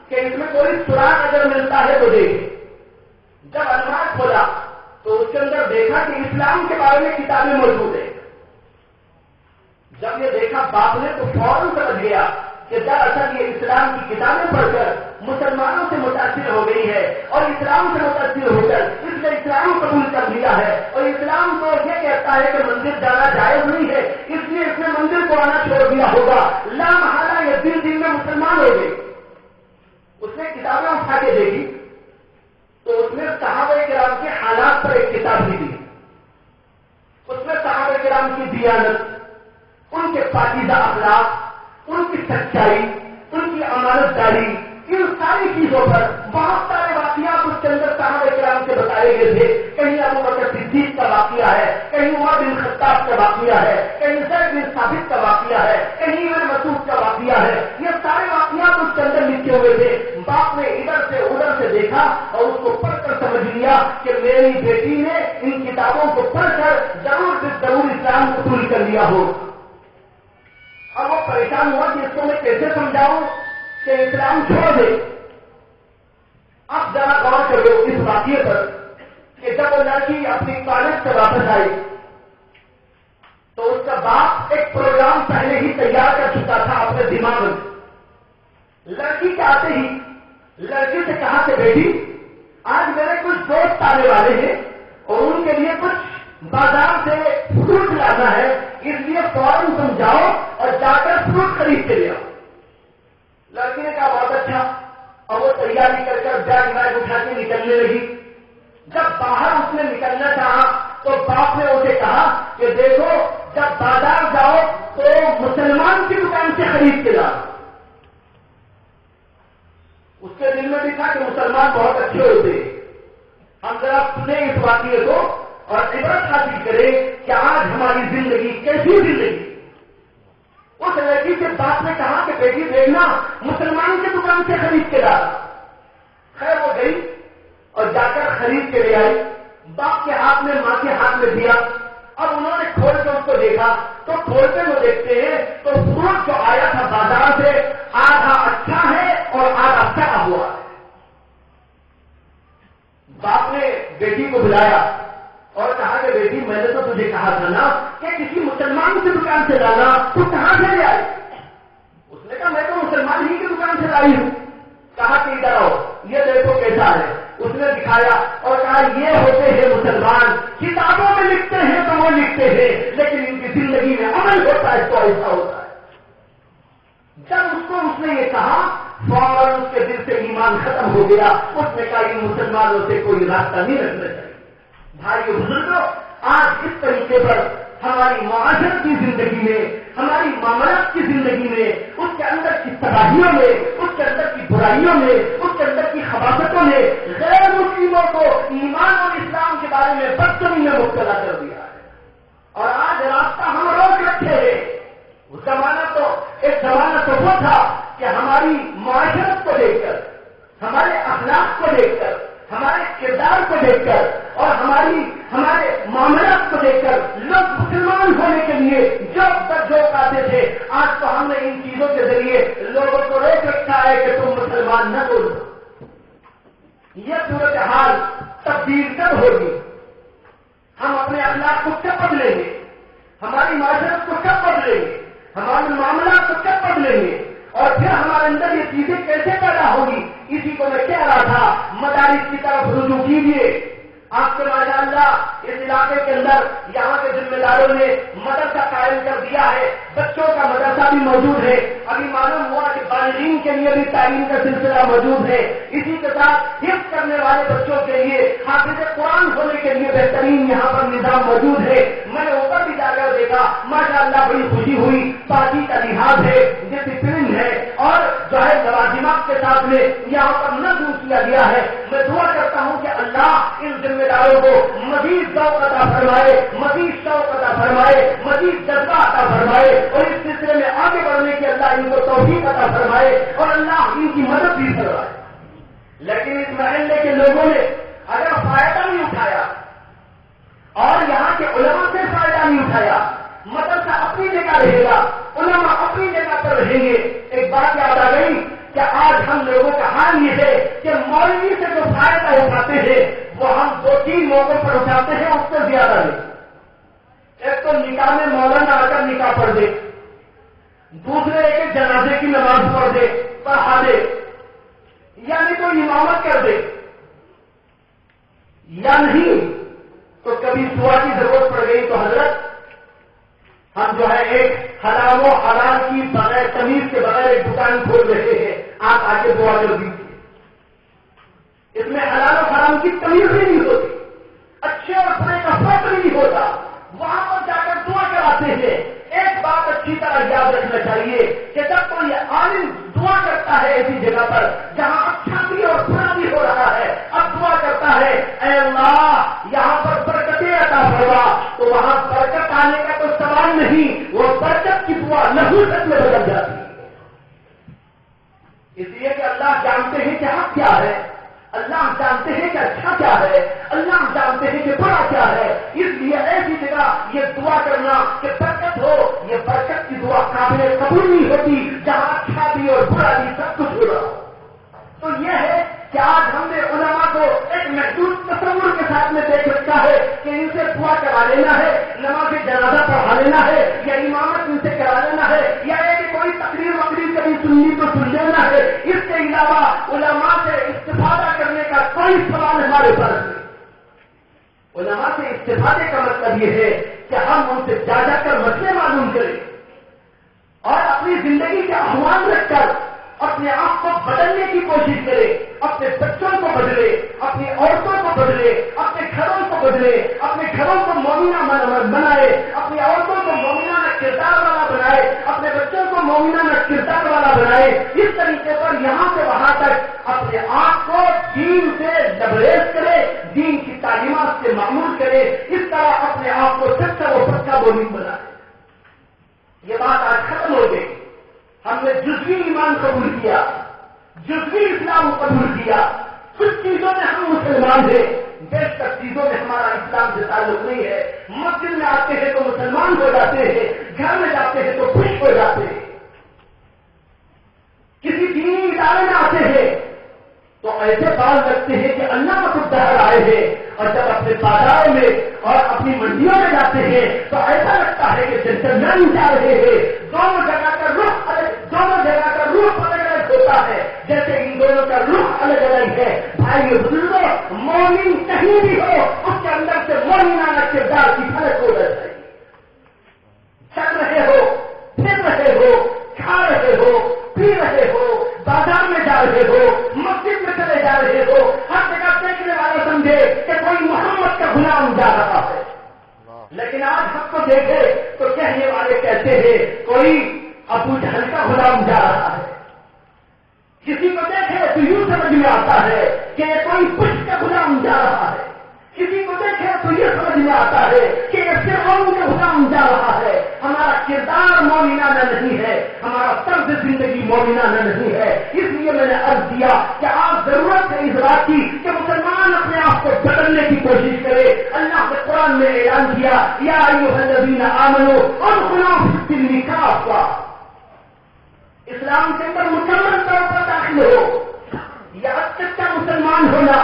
کہ اس میں کوئی سراغ اگر ملتا ہے تو دیکھے۔ جب المار کھولا تو اس کے اندر دیکھا کہ اسلام کے بارے میں کتابیں موجود ہیں۔ جب یہ دیکھا باپ نے تو فوراً سمجھ گیا کہ دراصل یہ اسلام کی کتابیں پڑھ کر مسلمانوں سے متاثر ہو گئی ہے اور اسلام سے متاثر ہو کر اس نے اسلام قبول کر لیا ہے اور اسلام تو یہ کہتا ہے کہ مندر جانا جائز نہیں ہے، اس لیے اس نے مندر کو آنا چھوڑ دیا ہوگا۔ لا محالہ یہ دن میں مسلمان ہو گئی۔ اس نے کتابیں اٹھا کے دیکھی تو اس میں صحابہ کرام کے حالات پر ایک کتاب لکھی، اس میں صحابہ کرام کی دیانت، ان کے پاکیزہ اخلاق، ان کی سچائی، ان کی امانت داری، ان ساری چیزوں پر بہت سارے واقعات اس کے اندر صحابہ کرام سے بتائے گئے تھے۔ کہیں ابو بکر صدیق کا واقعہ ہے، کہیں عمر بن خطاب کا واقعہ ہے، کہیں زید بن ثابت کا واقعہ ہے، کہیں ابن مسعود کا واقعہ ہے۔ یہ سارے واقعات اس کے اندر لکھے ہوئے تھے۔ باپ نے ادھر سے دیکھا اور اس کو پڑھ کر سمجھ لیا کہ میری بیٹی نے ان کتابوں کو پڑھ کر ضرور اسلام قبول کر لیا ہو۔ اب وہ پریشان ہوا کہ اس کو میں کیسے سمجھاؤں کہ اسلام چھوڑ دے۔ اب ذرا غور کرو اس واقعے پر کہ جب وہ لڑکی اپنی کالج سے واپس آئی تو اس کا باپ ایک پروگرام پہلے ہی تیار کر چکا تھا اپنے دماغ میں۔ لڑکی کے آتے ہی لڑکی سے کہا کہ بیٹی آج میرے کچھ دوست آنے والے ہیں اور ان کے لیے کچھ بازار سے فروٹ لانا ہے، اس لیے فوراً تم جاؤ اور جا کر فروٹ خرید کے لے آؤ۔ لڑکی نے کہا بہت اچھا، اور وہ تیاری کر بیگ بیگ اٹھا کے نکلنے لگی۔ جب باہر اس نے نکلنا چاہا تو باپ نے اسے کہا کہ دیکھو جب بازار جاؤ تو مسلمان کی دکان سے خرید کے لاؤ۔ اس کے دل میں بھی تھا کہ مسلمان بہت اچھے ہوتے ہیں۔ ہم ذرا سنیں اس واقعے کو اور عبرت حاصل کریں کہ آج ہماری زندگی کیسی زندگی۔ اس سے لڑکی کے باپ نے کہا کہ بیٹی دیکھنا مسلمان کی دکان سے خرید کے لانا. خیر وہ گئی اور جا کر خرید کے لے آئی. باپ کے ہاتھ میں ماں کے ہاتھ میں دیا. اب انہوں نے کھول کے اس کو دیکھا تو کھولتے وہ دیکھتے ہیں تو فروٹ جو آیا تھا بازار سے آدھا اچھا ہے اور آدھا سڑا ہوا ہے. باپ نے بیٹی کو بلایا اور کہا کہ بیٹی میں نے تو تجھے کہا تھا نا کہ کسی مسلمان کی دکان سے لانا, تو کہاں سے لے آئی؟ اس نے کہا میں تو مسلمان ہی کی دکان سے لائی ہوں. کہا کہ ادھر آؤ یہ دیکھو کیسا ہے. اس نے دکھایا اور کہا یہ ہوتے ہیں مسلمان, کتابوں میں لکھتے ہیں تو وہ لکھتے ہیں لیکن ان کی زندگی میں عمل ہوتا ہے تو ایسا ہوتا ہے. جب اس نے یہ کہا فوراً اس کے دل سے ایمان ختم ہو گیا. اس نے کہا ان مسلمانوں سے کوئی راستہ نہیں رکھنا چاہیے. بھائی بزرگوں, آج اس طریقے پر ہماری معاشرت کی زندگی میں, ہماری معاملات کی زندگی میں, اس کے اندر کی تباہیوں میں, اس کے اندر کی برائیوں میں, اس کے اندر کی خباثتوں نے غیر مسلموں کو ایمان اور اسلام کے بارے میں بدتمی میں مبتلا کر دیا ہے. اور آج راستہ ہم روک رکھے ہیں. وہ زمانہ تو وہ تھا کہ ہماری معاشرت کو دیکھ کر, ہمارے اخلاق کو دیکھ کر, ہمارے کردار کو دیکھ کر اور ہمارے معاملات کو دیکھ کر لوگ مسلمان ہونے کے لیے جو آتے تھے. آج تو ہم نے ان چیزوں کے ذریعے لوگوں کو روک رکھا ہے کہ تم مسلمان نہ بولو. یہ صورتحال تبدیل کب ہوگی؟ ہم اپنے اخلاق کو کب بدلیں گے؟ ہماری معاشرت کو کب بدلیں گے؟ ہمارے معاملات کو کب بدلیں گے؟ اور پھر ہمارے اندر یہ چیزیں کیسے پیدا ہوگی؟ اسی کو میں کہہ رہا تھا, مدارس کی طرف رجوع کیجیے. آپ کے ماشاء اللہ اس علاقے کے اندر یہاں کے ذمہ داروں نے مدرسہ قائم کر دیا ہے. بچوں کا مدرسہ بھی موجود ہے. ابھی معلوم ہوا کہ بالغین کے لیے بھی تعلیم کا سلسلہ موجود ہے. اسی کے ساتھ حفظ کرنے والے بچوں کے لیے, حافظ قرآن ہونے کے لیے بہترین یہاں پر نظام موجود ہے. میں نے اوپر بھی جا کر دیکھا, ماشاء اللہ بڑی خوشی ہوئی. پارٹی کا لحاظ ہے, ڈسپلن ہے اور جو ہے لوازمات کے ساتھ میں یہاں پر نظم کیا گیا ہے. میں دعا کرتا ہوں کہ اللہ ان ذمہ داروں کو مزید ذوق عطا فرمائے, مزید شوق عطا فرمائے, مزید جذبہ عطا فرمائے اور اس سلسلے میں آگے بڑھنے کی اللہ ان کو توفیق عطا فرمائے اور اللہ ان کی مدد بھی فرمائے. لیکن اس محلے کے لوگوں نے اگر فائدہ نہیں اٹھایا اور یہاں کے علماء سے فائدہ نہیں اٹھایا, مدرسہ اپنی جگہ رہے گا, علماء اپنی جگہ پر رہیں گے. ایک بات یاد آ گئی کہ آج ہم لوگوں کا حال یہ ہے کہ مولوی سے جو فائدہ اٹھاتے ہیں وہ ہم 2-3 موقع پر اٹھاتے ہیں, اس سے زیادہ نہیں. ایک تو نکاح میں مولانا آ کر نکاح پڑھ دے, دوسرے ایک جنازے کی نماز پڑھ دے, پڑھا دے, یعنی کوئی امامت کر دے, یا نہیں تو کبھی دعا کی ضرورت پڑ گئی تو حضرت ہم جو ہے ایک حلال و حلال کی بغیر تمیز کے بغیر ایک دکان کھول رہے ہیں, آپ آ کے دعا کر دیجیے. اس میں حلال و حرام کی تمیز بھی نہیں ہوتی, اچھے اور برے کا فرق نہیں ہوتا. وہاں پر جا کر دعا کراتے ہیں. ایک بات اچھی طرح یاد رکھنا چاہیے کہ جب کوئی عالم دعا کرتا ہے ایسی جگہ پر جہاں اچھا بھی اور برا بھی ہو رہا ہے, اب دعا کرتا ہے اے اللہ یہاں پر برکتیں عطا فرما, تو وہاں برکت آنے کا تو سوال نہیں, وہ برکت کی دعا نحوست میں بدل جاتی ہے. اس لیے کہ اللہ جانتے ہیں کہ حق کیا ہے, اللہ جانتے ہیں کہ اچھا کیا ہے, اللہ جانتے ہیں کہ برا کیا ہے. اس لیے ایسی جگہ یہ دعا کرنا کہ برکت ہو, یہ برکت کی دعا قابل قبول نہیں ہوتی جہاں اچھا بھی اور برا بھی سب کچھ ہو رہا ہو. تو یہ ہے کہ آج ہم نے علماء کو ایک محدود تصور کے ساتھ میں دیکھ رکھا ہے کہ ان سے دعا کرا لینا ہے, نماز جنازہ پڑھا لینا ہے, یا امامت ان سے کرا لینا ہے, یا کہ کوئی تقریر وقریر کبھی سننی تو سن لینا ہے. اس کے علاوہ علماء سے استفادہ کرنے کا کوئی سوال ہمارے پاس نہیں. علماء سے استفادے کا مطلب یہ ہے کہ ہم ان سے جا کر مسئلے معلوم کریں اور اپنی زندگی کے احوال رکھ کر اپنے آپ کو بدلنے کی کوشش کرے, اپنے بچوں کو بدلے, اپنی عورتوں کو بدلے, اپنے گھروں کو بدلے, اپنے گھروں کو مومنہ بنائے, اپنی عورتوں کو مومنہ کردار والا بنائے, اپنے بچوں کو مومنہ کردار والا بنائے. اس طریقے پر یہاں سے وہاں تک اپنے آپ کو دین سے لبریز کرے, دین کی تعلیمات سے معمول کرے. اس طرح اپنے آپ کو سچا و پکا مومن بنائے. یہ بات آج ختم ہو گئی. ہم نے جزوی ایمان قبول کیا, جزوی اسلام قبول کیا. کچھ چیزوں میں ہم مسلمان ہیں, بیشتر چیزوں میں ہمارا اسلام سے تعلق نہیں ہے. مسجد میں آتے ہیں تو مسلمان ہو جاتے ہیں, گھر میں جاتے ہیں تو خوش ہو جاتے ہیں. کسی دینی ادارے میں آتے ہیں تو ایسے بال رکھتے ہیں کہ اللہ کا خود دہر آئے ہیں, اور جب اپنے بازاروں میں اور اپنی منڈیوں میں جاتے ہیں تو ایسا لگتا ہے کہ جنگل جا رہے ہیں. دونوں جگہ کا رخ الگ الگ ہوتا ہے, جیسے ان دونوں کا رخ الگ الگ ہے. بھائی بزرگوں, مومن کہیں بھی ہو اس کے اندر سے مومنانہ کردار کی جھلک ہو جائے. چل رہے ہو, پھر رہے ہو, کھا رہے ہو, پی رہے ہو, بازار میں جا رہے ہو, مسجد میں چلے جا رہے ہو, ہر جگہ دیکھنے والا سمجھے کہ کوئی محمد کا غلام جا رہا ہے. لیکن آج سب کو دیکھے تو کہنے والے کہتے ہیں کوئی ابو جہل کا غلام جا رہا ہے. کسی کو دیکھے تو یوں سمجھ میں آتا ہے کہ یہ کوئی کچھ کا غلام جا رہا ہے. کسی کو دیکھے تو یہ سمجھ میں آتا ہے کہ یہ فرعون کا غلام جا رہا ہے. ہمارا کردار مومنانہ نہیں ہے, ہمارا طرز زندگی مومنانہ نہیں ہے. اس لیے میں نے عرض کیا کہ آپ ضرورت ہے اس بات کی کہ مسلمان اپنے آپ کو بدلنے کی کوشش کرے. اللہ نے قرآن میں اعلان کیا, یا ایھا الذین آمنوا ادخلوا فی السلم کافہ, اسلام کے اندر مکمل طور پر داخل ہو. یا اب تک کا مسلمان ہونا,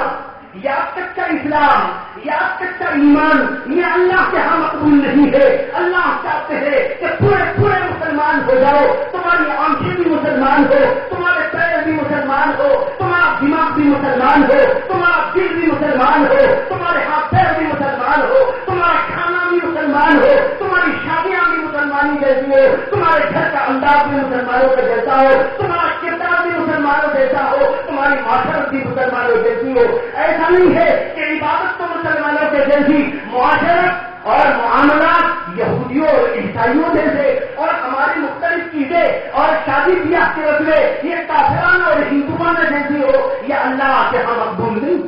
یا اب تک کا اسلام, یا اب تک کا ایمان, یہ اللہ کے ہاں مقبول نہیں ہے. اللہ چاہتے ہیں کہ پورے مسلمان ہو جاؤ. تمہاری آنکھیں بھی مسلمان ہو, تمہارے پیر بھی مسلمان ہو, تمہارا دماغ بھی مسلمان ہو, تمہارا دل بھی مسلمان ہو, تمہارے ہاتھ پیر بھی مسلمان ہو, تمہارا کھانا بھی مسلمان ہو, تمہاری شادیاں بھی مسلمانی جیسی ہو, تمہارے گھر کا انداز بھی مسلمانوں کا جیسا ہو, تمہارا کردار بھی مسلمانوں جیسا ہو, تمہاری معاشرت بھی مسلمانوں جیسی ہو. ایسا نہیں ہے کہ عبادت تو مسلمانوں کے جیسی, معاشرت اور معاملات یہودیوں اور عیسائیوں جیسے, اور ہماری مختلف چیزیں اور شادی بیاہ کے رسمیں یہ کافرانہ اور ہندوانہ جیسی ہو, یہ اللہ کے ہاں مقبول نہیں.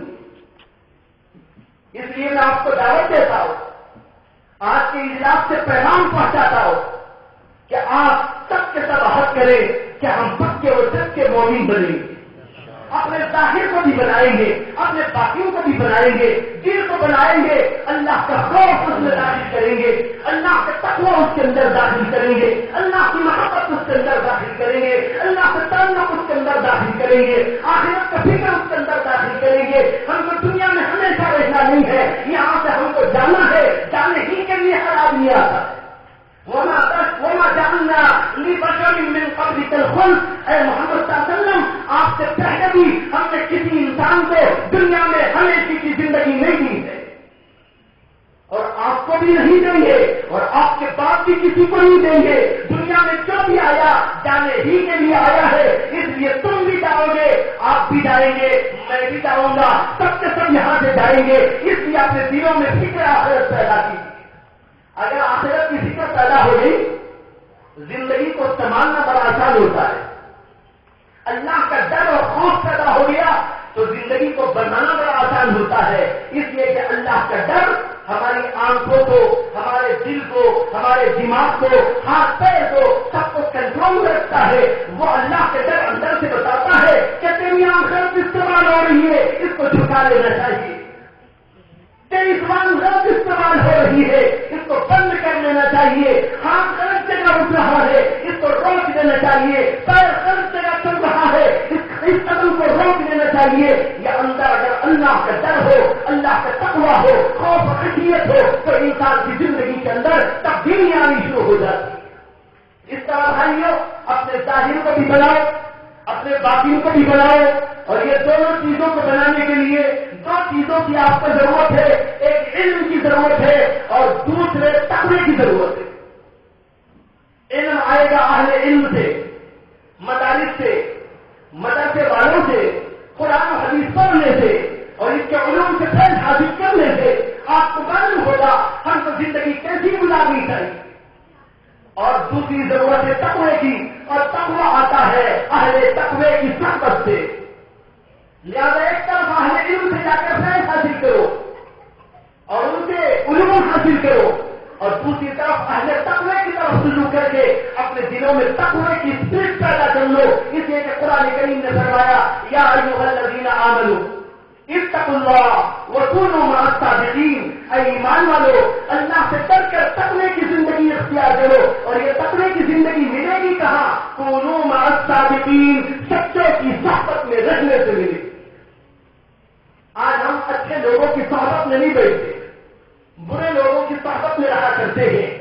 اس لیے میں آپ کو دعوت دیتا ہوں, آج کے اجلاس سے پیغام پہنچاتا ہوں کہ آپ سب کے سب عہد کریں کہ ہم پکے اور سچے مومن بنیں. اپنے ظاہر کو بھی بنائیں گے, اپنے باقیوں کو بھی بنائیں گے, دل کو بنائیں گے, اللہ کا خوف اس میں داخل کریں گے, اللہ کا تقویٰ اس کے اندر داخل کریں گے, اللہ کی محبت اس کے اندر داخل کریں گے, اللہ کا تعلق اس کے اندر داخل کریں گے, آخرت کا فکر اس کے اندر داخل کریں گے. ہم کو دنیا میں ہمیشہ رہنا نہیں ہے, یہاں سے ہم کو جانا ہے. جانے ہی کے لیے ہر آدمی آتا ہے. وما جعلنا لبشر من قبلك الخلد, اے محمد صلی اللہ علیہ وسلم آپ سے پہلے بھی ہم نے کسی انسان کو دنیا میں ہمیشہ کی زندگی نہیں دی ہے, اور آپ کو بھی نہیں دیں گے, اور آپ کے بعد بھی کسی کو نہیں دیں گے. دنیا میں جو بھی آیا جانے ہی کے لیے آیا ہے, اس لیے تم بھی جاؤ گے, آپ بھی جائیں گے, میں بھی جاؤں گا, سب کے سب یہاں سے جائیں گے. اس لیے اپنے دلوں میں فکر آخرت پیدا کی. اگر آخرت کی فکر پیدا ہو گئی, زندگی کو سنبھالنا بڑا آسان ہوتا ہے. اللہ کا ڈر اور خوف پیدا ہو گیا تو زندگی کو بنانا بڑا آسان ہوتا ہے. اس لیے کہ اللہ کا ڈر ہماری آنکھوں کو, ہمارے دل کو, ہمارے دماغ کو, ہاتھ پیر کو, سب کو کنٹرول میں رکھتا ہے. وہ اللہ کے ڈر اندر سے بتاتا ہے کہ تیری آخرت استعمال ہو رہی ہے, اس کو جھکا لینا چاہیے. تیری زبان غلط استعمال ہو رہی ہے, اس کو بند کر لینا چاہیے. ہاتھ غلط جگہ اٹھ رہا ہے, اس کو روک دینا چاہیے. پیر غلط جگہ چل رہا ہے, اس قدم کو روک دینا چاہیے. یا اندر اگر اللہ کا ڈر ہو, اللہ کا تقویٰ ہو, خوف و خشیت ہو, تو انسان کی زندگی کے اندر تبدیلی آنی شروع ہو جاتی ہے. اس طرح بھائیوں اپنے ظاہر کو بھی بناؤ, اپنے باطن کو بھی بناؤ, اور یہ دونوں چیزوں کو بنانے کے لیے دو چیزوں کی آپ کو ضرورت ہے. ایک علم کی ضرورت ہے اور دوسرے تقوی کی ضرورت ہے. علم آئے گا اہل علم سے, مدارس سے, مدرسے والوں سے, قرآن و حدیث پڑھنے سے اور اس کے علوم سے فیض حاصل کرنے سے آپ کو معلوم ہوگا ہم کو زندگی کیسی گزارنی چاہیے. اور دوسری ضرورت ہے تقوی کی, اور تقوی آتا ہے اہل تقوی کی صحبت سے. لہذا ایک طرف اہل علم سے جا کر فیض حاصل کرو اور ان سے علوم حاصل کرو, اور دوسری طرف اہل تقوی کی طرف رجوع کر کے اپنے دلوں میں تقوی کی اسپرٹ پیدا کر لو. اس لیے کہ قرآن کریم نے فرمایا یا ایھا الذین آمنوا اتقوا اللہ وکونوا مع الصادقین. اے ایمان والو اللہ سے ڈر کر تقوی کی زندگی اختیار کرو. اور یہ تقوی کی زندگی ملے گی کہاں؟ کونوا مع الصادقین، سچوں کی صحبت میں رہنے سے ملے گی. آج ہم اچھے لوگوں کی صحبت میں نہیں بیٹھتے، برے لوگوں کی صحبت میں رہا کرتے ہیں.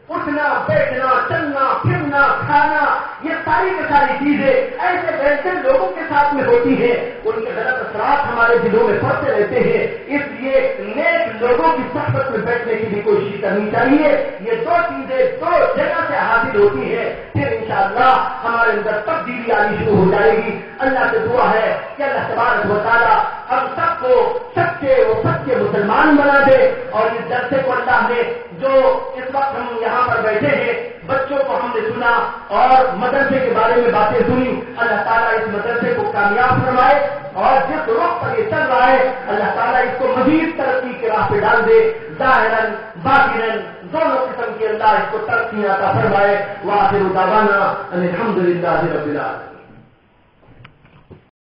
اٹھنا بیٹھنا چلنا پھرنا کھانا یہ ساری کی ساری چیزیں ایسے ویسے لوگوں کے ساتھ میں ہوتی ہیں، ان کے غلط اثرات ہمارے دلوں میں پڑتے رہتے ہیں. اس لیے نیک لوگوں کی صحبت میں بیٹھنے کی بھی کوشش کرنی چاہیے. یہ دو چیزیں دو جگہ سے حاصل ہوتی ہے، پھر انشاءاللہ ہمارے اندر تبدیلی آنی شروع ہو جائے گی. اللہ سے دعا ہے کہ اللہ تبارک و تعالیٰ ہم سب کو سچے مسلمان بنا دے. اور اس جلسے کو اللہ نے جو اس وقت ہم یہاں پر بیٹھے ہیں، بچوں کو ہم نے سنا اور مدرسے کے بارے میں باتیں سنی، اللہ تعالیٰ اس مدرسے کو کامیاب فرمائے. اور جس وقت پر یہ چل رہا ہے اللہ تعالیٰ اس کو مزید ترقی کے راہ پہ ڈال دے. ظاہراً باطناً دونوں قسم کی اللہ اس کو ترقی عطا فرمائے. وآخر دعوانا ان الحمد للہ رب العالمین.